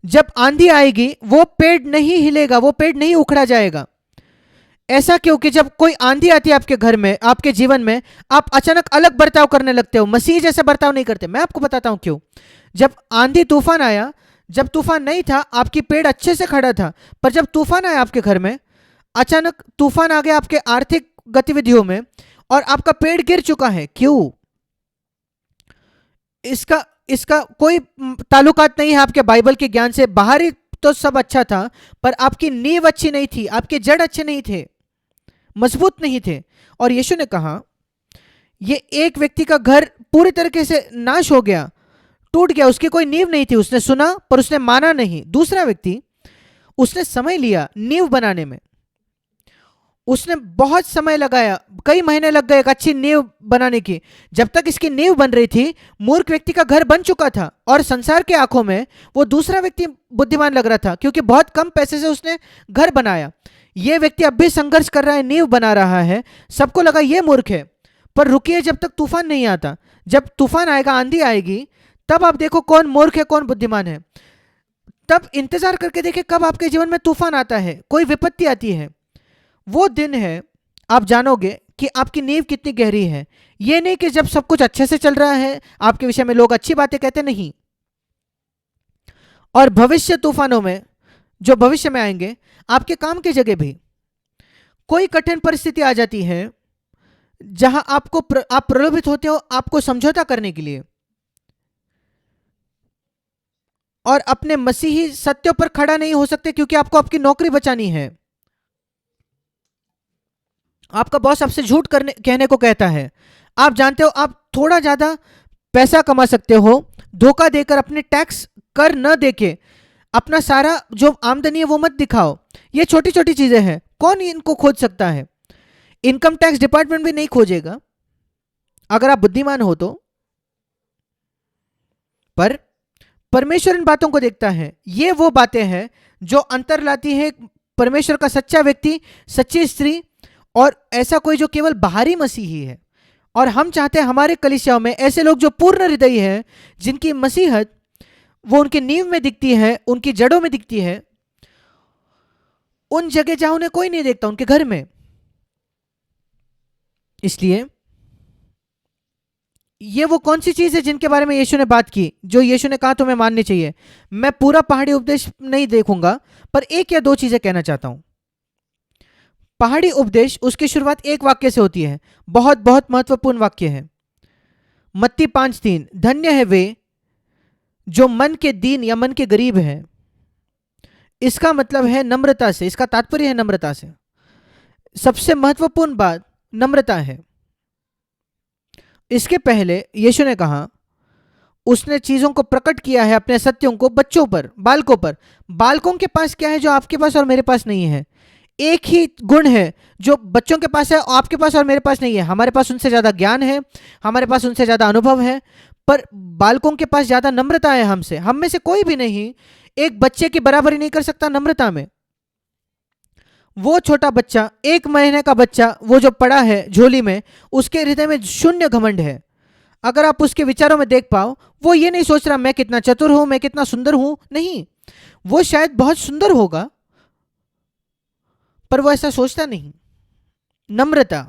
जब आंधी आएगी वो पेड़ नहीं हिलेगा, वो पेड़ नहीं उखड़ा जाएगा। ऐसा क्योंकि जब कोई आंधी आती है आपके घर में, आपके जीवन में, आप अचानक अलग बर्ताव करने लगते हो, मसीह जैसे बर्ताव नहीं करते। मैं आपको बताता हूं क्यों। जब आंधी तूफान आया, जब तूफान नहीं था आपकी पेड़ अच्छे से खड़ा था, पर जब तूफान आया आपके घर में, अचानक तूफान आ गया आपके आर्थिक गतिविधियों में और आपका पेड़ गिर चुका है। क्यों? इसका इसका कोई ताल्लुकात नहीं है आपके बाइबल के ज्ञान से। बाहरी तो सब अच्छा था, पर आपकी नींव अच्छी नहीं थी, आपके जड़ अच्छे नहीं थे, मजबूत नहीं थे। और यीशु ने कहा ये एक व्यक्ति का घर पूरी तरीके से नाश हो गया, टूट गया, उसकी कोई नींव नहीं थी। उसने सुना पर उसने माना नहीं। दूसरा व्यक्ति, उसने समय लिया नींव बनाने में, उसने बहुत समय लगाया, कई महीने लग गए एक अच्छी नींव बनाने की। जब तक इसकी नींव बन रही थी, मूर्ख व्यक्ति का घर बन चुका था और संसार के आंखों में वो दूसरा व्यक्ति बुद्धिमान लग रहा था, क्योंकि बहुत कम पैसे से उसने घर बनाया। ये व्यक्ति अब भी संघर्ष कर रहा है, नींव बना रहा है, सबको लगा ये मूर्ख है। पर रुकिए, जब तक तूफान नहीं आता। जब तूफान आएगा, आंधी आएगी, तब आप देखो कौन मूर्ख है कौन बुद्धिमान है। तब इंतजार करके देखिए कब आपके जीवन में तूफान आता है, कोई विपत्ति आती है। वो दिन है आप जानोगे कि आपकी नींव कितनी गहरी है। ये नहीं कि जब सब कुछ अच्छे से चल रहा है आपके विषय में लोग अच्छी बातें कहते, नहीं। और भविष्य तूफानों में जो भविष्य में आएंगे, आपके काम की जगह भी कोई कठिन परिस्थिति आ जाती है जहां आप प्रलोभित होते हो आपको समझौता करने के लिए और अपने मसीही सत्यों पर खड़ा नहीं हो सकते, क्योंकि आपको आपकी नौकरी बचानी है। आपका बॉस आपसे झूठ कहने को कहता है। आप जानते हो आप थोड़ा ज्यादा पैसा कमा सकते हो धोखा देकर, अपने टैक्स कर न देके अपना सारा जो आमदनी है वो मत दिखाओ। ये छोटी छोटी चीजें हैं, कौन इनको खोज सकता है? इनकम टैक्स डिपार्टमेंट भी नहीं खोजेगा अगर आप बुद्धिमान हो तो। पर परमेश्वर इन बातों को देखता है। ये वो बातें हैं जो अंतर लाती है परमेश्वर का सच्चा व्यक्ति, सच्ची स्त्री और ऐसा कोई जो केवल बाहरी मसीही है। और हम चाहते हैं हमारे कलीसियाओं में ऐसे लोग जो पूर्ण हृदयी हैं, जिनकी मसीहत वो उनकी नींव में दिखती है, उनकी जड़ों में दिखती है, उन जगह जहां उन्हें कोई नहीं देखता, उनके घर में। इसलिए ये वो कौन सी चीज है जिनके बारे में यीशु ने बात की, जो यीशु ने कहा तुम्हें माननी चाहिए। मैं पूरा पहाड़ी उपदेश नहीं देखूंगा, पर एक या दो चीजें कहना चाहता हूं। पहाड़ी उपदेश उसकी शुरुआत एक वाक्य से होती है, बहुत बहुत महत्वपूर्ण वाक्य है। मत्ती 5:3, धन्य है वे जो मन के दीन या मन के गरीब है। इसका मतलब है नम्रता से, इसका तात्पर्य है नम्रता से। सबसे महत्वपूर्ण बात नम्रता है। इसके पहले यीशु ने कहा उसने चीजों को प्रकट किया है अपने सत्यों को बच्चों पर, बालकों पर। बालकों के पास क्या है जो आपके पास और मेरे पास नहीं है? एक ही गुण है जो बच्चों के पास है, आपके पास और मेरे पास नहीं है। हमारे पास उनसे ज्यादा ज्ञान है, हमारे पास उनसे ज्यादा अनुभव है, पर बालकों के पास ज्यादा नम्रता है हमसे। हम में से कोई भी नहीं एक बच्चे की बराबरी नहीं कर सकता नम्रता में। वो छोटा बच्चा, 1 महीने का बच्चा, वो जो पड़ा है झोली में, उसके हृदय में शून्य घमंड है। अगर आप उसके विचारों में देख पाओ, वो ये नहीं सोच रहा मैं कितना चतुर हूं, मैं कितना सुंदर हूं, नहीं। वो शायद बहुत सुंदर होगा पर वो ऐसा सोचता नहीं। नम्रता।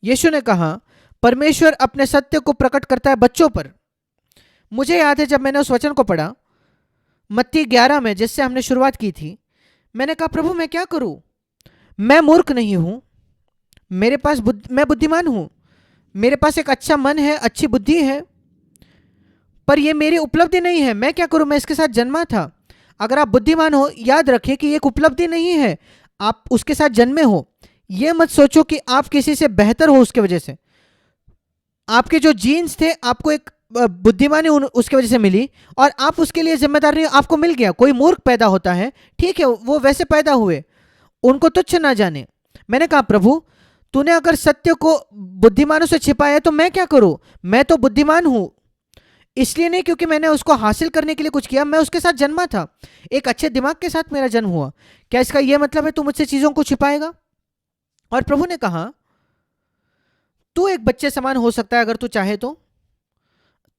यीशु ने कहा परमेश्वर अपने सत्य को प्रकट करता है बच्चों पर। मुझे याद है जब मैंने उस वचन को पढ़ा मत्ती 11 में, जिससे हमने शुरुआत की थी, मैंने कहा प्रभु मैं क्या करूं? मैं मूर्ख नहीं हूं, मेरे पास मैं बुद्धिमान हूं, मेरे पास एक अच्छा मन है, अच्छी बुद्धि है, पर यह मेरी उपलब्धि नहीं है। मैं क्या करूं? मैं इसके साथ जन्मा था। अगर आप बुद्धिमान हो, याद रखिए कि एक उपलब्धि नहीं है, आप उसके साथ जन्मे हो। यह मत सोचो कि आप किसी से बेहतर हो उसके वजह से। आपके जो जीन्स थे, आपको एक बुद्धिमानी उसके वजह से मिली और आप उसके लिए जिम्मेदार नहीं, आपको मिल गया। कोई मूर्ख पैदा होता है, ठीक है, वो वैसे पैदा हुए, उनको तुच्छ ना जाने। मैंने कहा प्रभु तूने अगर सत्य को बुद्धिमानों से छिपाया तो मैं क्या करूं? मैं तो बुद्धिमान हूं, इसलिए नहीं क्योंकि मैंने उसको हासिल करने के लिए कुछ किया, मैं उसके साथ जन्मा था, एक अच्छे दिमाग के साथ मेरा जन्म हुआ। क्या इसका यह मतलब है तू मुझसे चीजों को छिपाएगा? और प्रभु ने कहा तू एक बच्चे समान हो सकता है अगर तू चाहे तो।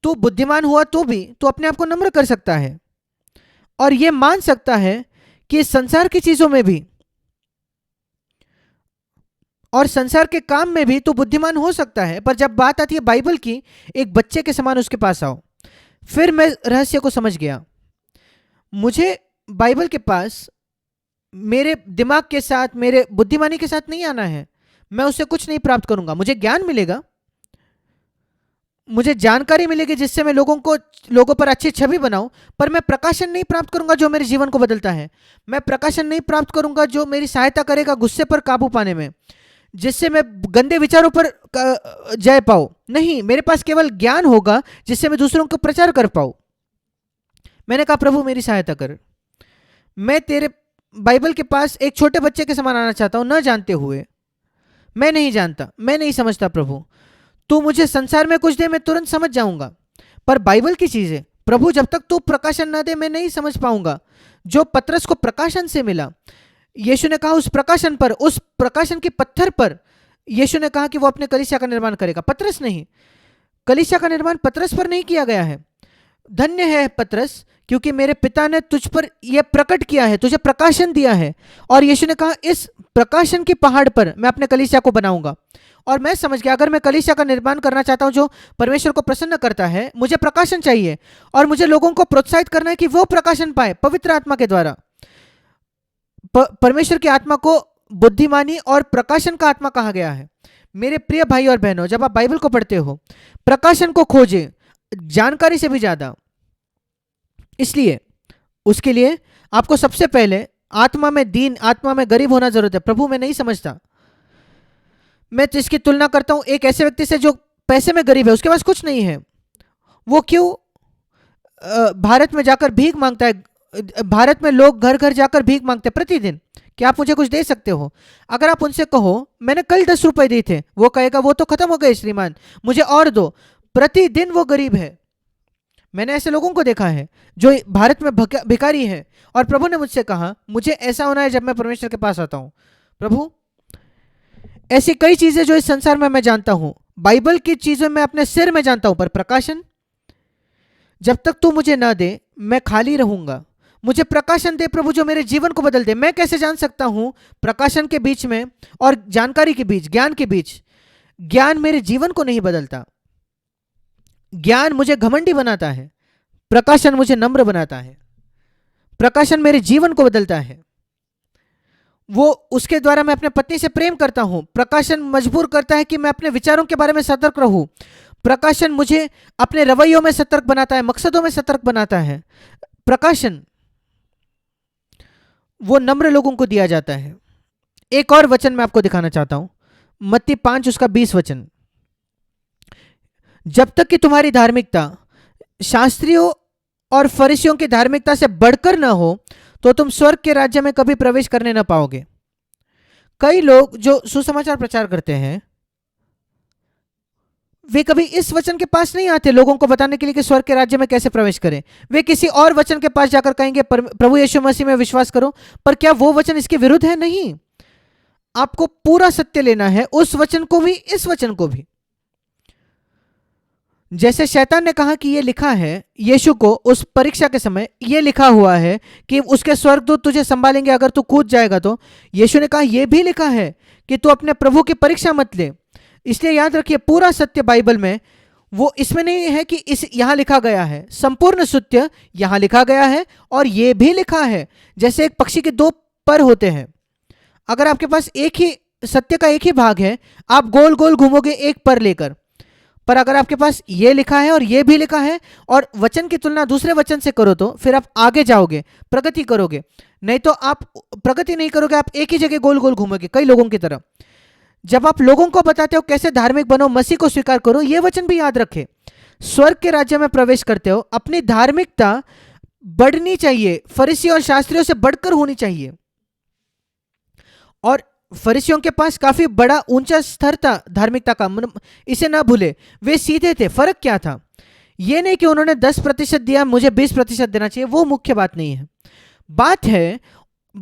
तू बुद्धिमान हुआ तो भी तू अपने आप को नम्र कर सकता है और यह मान सकता है कि इस संसार की चीजों में भी और संसार के काम में भी तू बुद्धिमान हो सकता है। पर जब बात आती है बाइबल की, एक बच्चे के समान उसके पास आओ। फिर मैं रहस्य को समझ गया। मुझे बाइबल के पास मेरे दिमाग के साथ, मेरे बुद्धिमानी के साथ नहीं आना है। मैं उससे कुछ नहीं प्राप्त करूंगा। मुझे ज्ञान मिलेगा, मुझे जानकारी मिलेगी जिससे मैं लोगों पर अच्छी छवि बनाऊं, पर मैं प्रकाशन नहीं प्राप्त करूंगा जो मेरे जीवन को बदलता है। मैं प्रकाशन नहीं प्राप्त करूंगा जो मेरी सहायता करेगा गुस्से पर काबू पाने में, जिससे मैं गंदे विचारों पर जय पाऊं। नहीं, मेरे पास केवल ज्ञान होगा जिससे मैं दूसरों को प्रचार कर पाऊं। मैंने कहा प्रभु मेरी सहायता कर। मैं तेरे बाइबल के पास एक छोटे बच्चे के समान आना चाहता हूं, न जानते हुए। मैं नहीं जानता, मैं नहीं समझता प्रभु। तू मुझे संसार में कुछ दे, मैं तुरंत समझ जाऊंगा, पर बाइबल की चीजें प्रभु जब तक तू प्रकाशन ना दे मैं नहीं समझ पाऊंगा। जो पतरस को प्रकाशन से मिला, यीशु ने कहा उस प्रकाशन पर, उस प्रकाशन के पत्थर पर यीशु ने कहा कि वो अपने कलीसिया का निर्माण करेगा, पतरस नहीं। कलीसिया का निर्माण पतरस पर नहीं किया गया है। धन्य है पतरस, क्योंकि मेरे पिता ने तुझ पर यह प्रकट किया है, तुझे प्रकाशन दिया है। और यीशु ने कहा इस प्रकाशन की पहाड़ पर मैं अपने कलीसिया को बनाऊंगा। और मैं समझ गया, अगर मैं कलीसिया का निर्माण करना चाहता हूं जो परमेश्वर को प्रसन्न करता है, मुझे प्रकाशन चाहिए। और मुझे लोगों को प्रोत्साहित करना है कि वो प्रकाशन पाए पवित्र आत्मा के द्वारा। परमेश्वर की आत्मा को बुद्धिमानी और प्रकाशन का आत्मा कहा गया है। मेरे प्रिय भाई और बहनों, जब आप बाइबल को पढ़ते हो, प्रकाशन को खोजें जानकारी से भी ज्यादा। इसलिए उसके लिए आपको सबसे पहले आत्मा में दीन, आत्मा में गरीब होना जरूरत है। प्रभु मैं नहीं समझता। मैं तो इसकी तुलना करता हूं एक ऐसे व्यक्ति से जो पैसे में गरीब है, उसके पास कुछ नहीं है। वो क्यों भारत में जाकर भीख मांगता है? भारत में लोग घर घर जाकर भीख मांगते हैं प्रतिदिन। क्या आप मुझे कुछ दे सकते हो? अगर आप उनसे कहो मैंने कल 10 रुपए दिए थे, वो कहेगा वो तो खत्म हो गए श्रीमान, मुझे और दो। प्रतिदिन वो गरीब है। मैंने ऐसे लोगों को देखा है जो भारत में भिखारी है। और प्रभु ने मुझसे कहा मुझे ऐसा होना है जब मैं परमेश्वर के पास आता हूं। प्रभु ऐसी कई चीजें जो इस संसार में मैं जानता हूं, बाइबल की चीजें मैं अपने सिर में जानता हूं, पर प्रकाशन जब तक तू मुझे ना दे मैं खाली रहूंगा। मुझे प्रकाशन दे प्रभु जो मेरे जीवन को बदल दे। मैं कैसे जान सकता हूं प्रकाशन के बीच में और जानकारी के बीच, ज्ञान के बीच? ज्ञान मेरे जीवन को नहीं बदलता। ज्ञान मुझे घमंडी बनाता है, प्रकाशन मुझे नम्र बनाता है। प्रकाशन मेरे जीवन को बदलता है, वो उसके द्वारा मैं अपने पत्नी से प्रेम करता हूं। प्रकाशन मजबूर करता है कि मैं अपने विचारों के बारे में सतर्क रहूं। प्रकाशन मुझे अपने रवैयों में सतर्क बनाता है, मकसदों में सतर्क बनाता है। प्रकाशन वो नम्र लोगों को दिया जाता है। एक और वचन मैं आपको दिखाना चाहता हूं, मत्ती 5 उसका 20 वचन। जब तक कि तुम्हारी धार्मिकता शास्त्रियों और फरीसियों की धार्मिकता से बढ़कर ना हो तो तुम स्वर्ग के राज्य में कभी प्रवेश करने ना पाओगे। कई लोग जो सुसमाचार प्रचार करते हैं वे कभी इस वचन के पास नहीं आते लोगों को बताने के लिए कि स्वर्ग के राज्य में कैसे प्रवेश करें। वे किसी और वचन के पास जाकर कहेंगे प्रभु यीशु मसीह में विश्वास करो। पर क्या वो वचन इसके विरुद्ध है? नहीं। आपको पूरा सत्य लेना है, उस वचन को भी इस वचन को भी। जैसे शैतान ने कहा कि ये लिखा है, यीशु को उस परीक्षा के समय ये लिखा हुआ है कि उसके स्वर्गदूत तुझे संभालेंगे अगर तू कूद जाएगा तो। यीशु ने कहा यह भी लिखा है कि तू अपने प्रभु की परीक्षा मत ले। इसलिए याद रखिए पूरा सत्य बाइबल में वो इसमें नहीं है कि इस यहां लिखा गया है, संपूर्ण सत्य यहां लिखा गया है। और यह भी लिखा है जैसे एक पक्षी के दो पर होते हैं। अगर आपके पास एक ही सत्य का एक ही भाग है, आप गोल गोल घूमोगे एक पर लेकर। पर अगर आपके पास ये लिखा है और ये भी लिखा है और वचन की तुलना दूसरे वचन से करो तो फिर आप आगे जाओगे, प्रगति करोगे। नहीं तो आप प्रगति नहीं करोगे, आप एक ही जगह गोल गोल घूमोगे कई लोगों की तरह। जब आप लोगों को बताते हो कैसे धार्मिक बनो, मसीह को स्वीकार करो, ये वचन भी याद रखे। स्वर्ग के राज्य में प्रवेश करते हो, अपनी धार्मिकता बढ़नी चाहिए, फरीसी और शास्त्रियों से बढ़कर होनी चाहिए। और फरीसियों के पास काफी बड़ा ऊंचा स्तर था धार्मिकता का, इसे ना भूले। वे सीधे थे। फर्क क्या था? ये नहीं कि उन्होंने 10% दिया मुझे 20% देना चाहिए, वो मुख्य बात नहीं है। बात है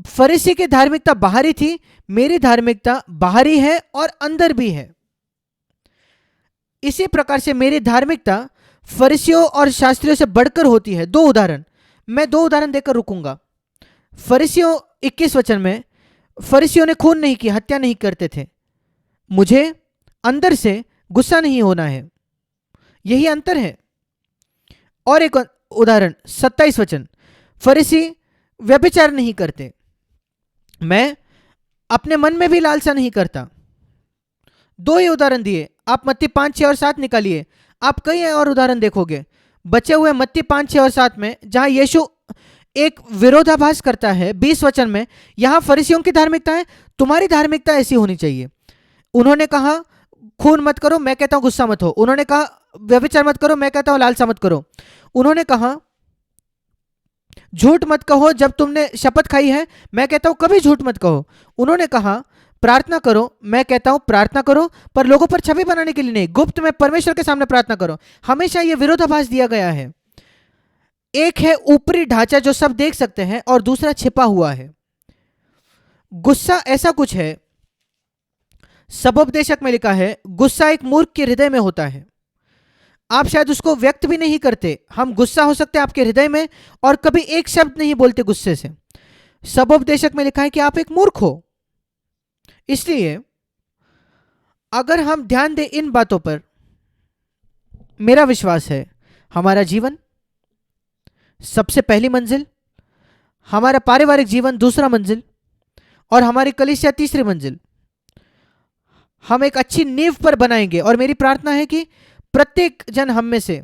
फरीसी की धार्मिकता बाहरी थी, मेरी धार्मिकता बाहरी है और अंदर भी है। इसी प्रकार से मेरी धार्मिकता फरीसियों और शास्त्रियों से बढ़कर होती है। मैं दो उदाहरण देकर रुकूंगा। फरीसियों 21 वचन में, फरीसियों ने खून नहीं किया, हत्या नहीं करते थे। मुझे अंदर से गुस्सा नहीं होना है, यही अंतर है। और एक उदाहरण 27 वचन, फरीसी व्यभिचार नहीं करते, मैं अपने मन में भी लालसा नहीं करता। दो ही उदाहरण दिए, आप मत्ती 5, 6 और 7 निकालिए। आप कई और उदाहरण देखोगे बचे हुए मत्ती 5, 6 और 7 में, जहां यीशु एक विरोधाभास करता है 20 वचन में। यहां फरीसियों की धार्मिकता है, तुम्हारी धार्मिकता ऐसी होनी चाहिए। उन्होंने कहा खून मत करो, मैं कहता हूं गुस्सा मत हो। उन्होंने कहा व्यभिचार मत करो, मैं कहता हूं लालसा मत करो। उन्होंने कहा झूठ मत कहो जब तुमने शपथ खाई है, मैं कहता हूं कभी झूठ मत कहो। उन्होंने कहा प्रार्थना करो, मैं कहता हूं प्रार्थना करो पर लोगों पर छवि बनाने के लिए नहीं, गुप्त में परमेश्वर के सामने प्रार्थना करो। हमेशा यह विरोधाभास दिया गया है। एक है ऊपरी ढांचा जो सब देख सकते हैं, और दूसरा छिपा हुआ है। गुस्सा ऐसा कुछ है, सबोपदेशक में लिखा है गुस्सा एक मूर्ख के हृदय में होता है। आप शायद उसको व्यक्त भी नहीं करते। हम गुस्सा हो सकते हैं आपके हृदय में और कभी एक शब्द नहीं बोलते गुस्से से। सबोपदेशक में लिखा है कि आप एक मूर्ख हो। इसलिए अगर हम ध्यान दें इन बातों पर, मेरा विश्वास है हमारा जीवन सबसे पहली मंजिल, हमारा पारिवारिक जीवन दूसरा मंजिल, और हमारी कलीसिया तीसरी मंजिल हम एक अच्छी नींव पर बनाएंगे। और मेरी प्रार्थना है कि प्रत्येक जन हम में से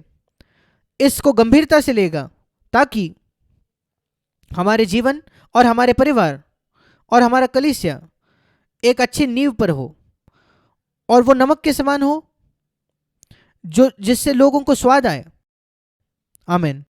इसको गंभीरता से लेगा, ताकि हमारे जीवन और हमारे परिवार और हमारा कलीसिया एक अच्छी नींव पर हो, और वो नमक के समान हो जो जिससे लोगों को स्वाद आए। आमीन।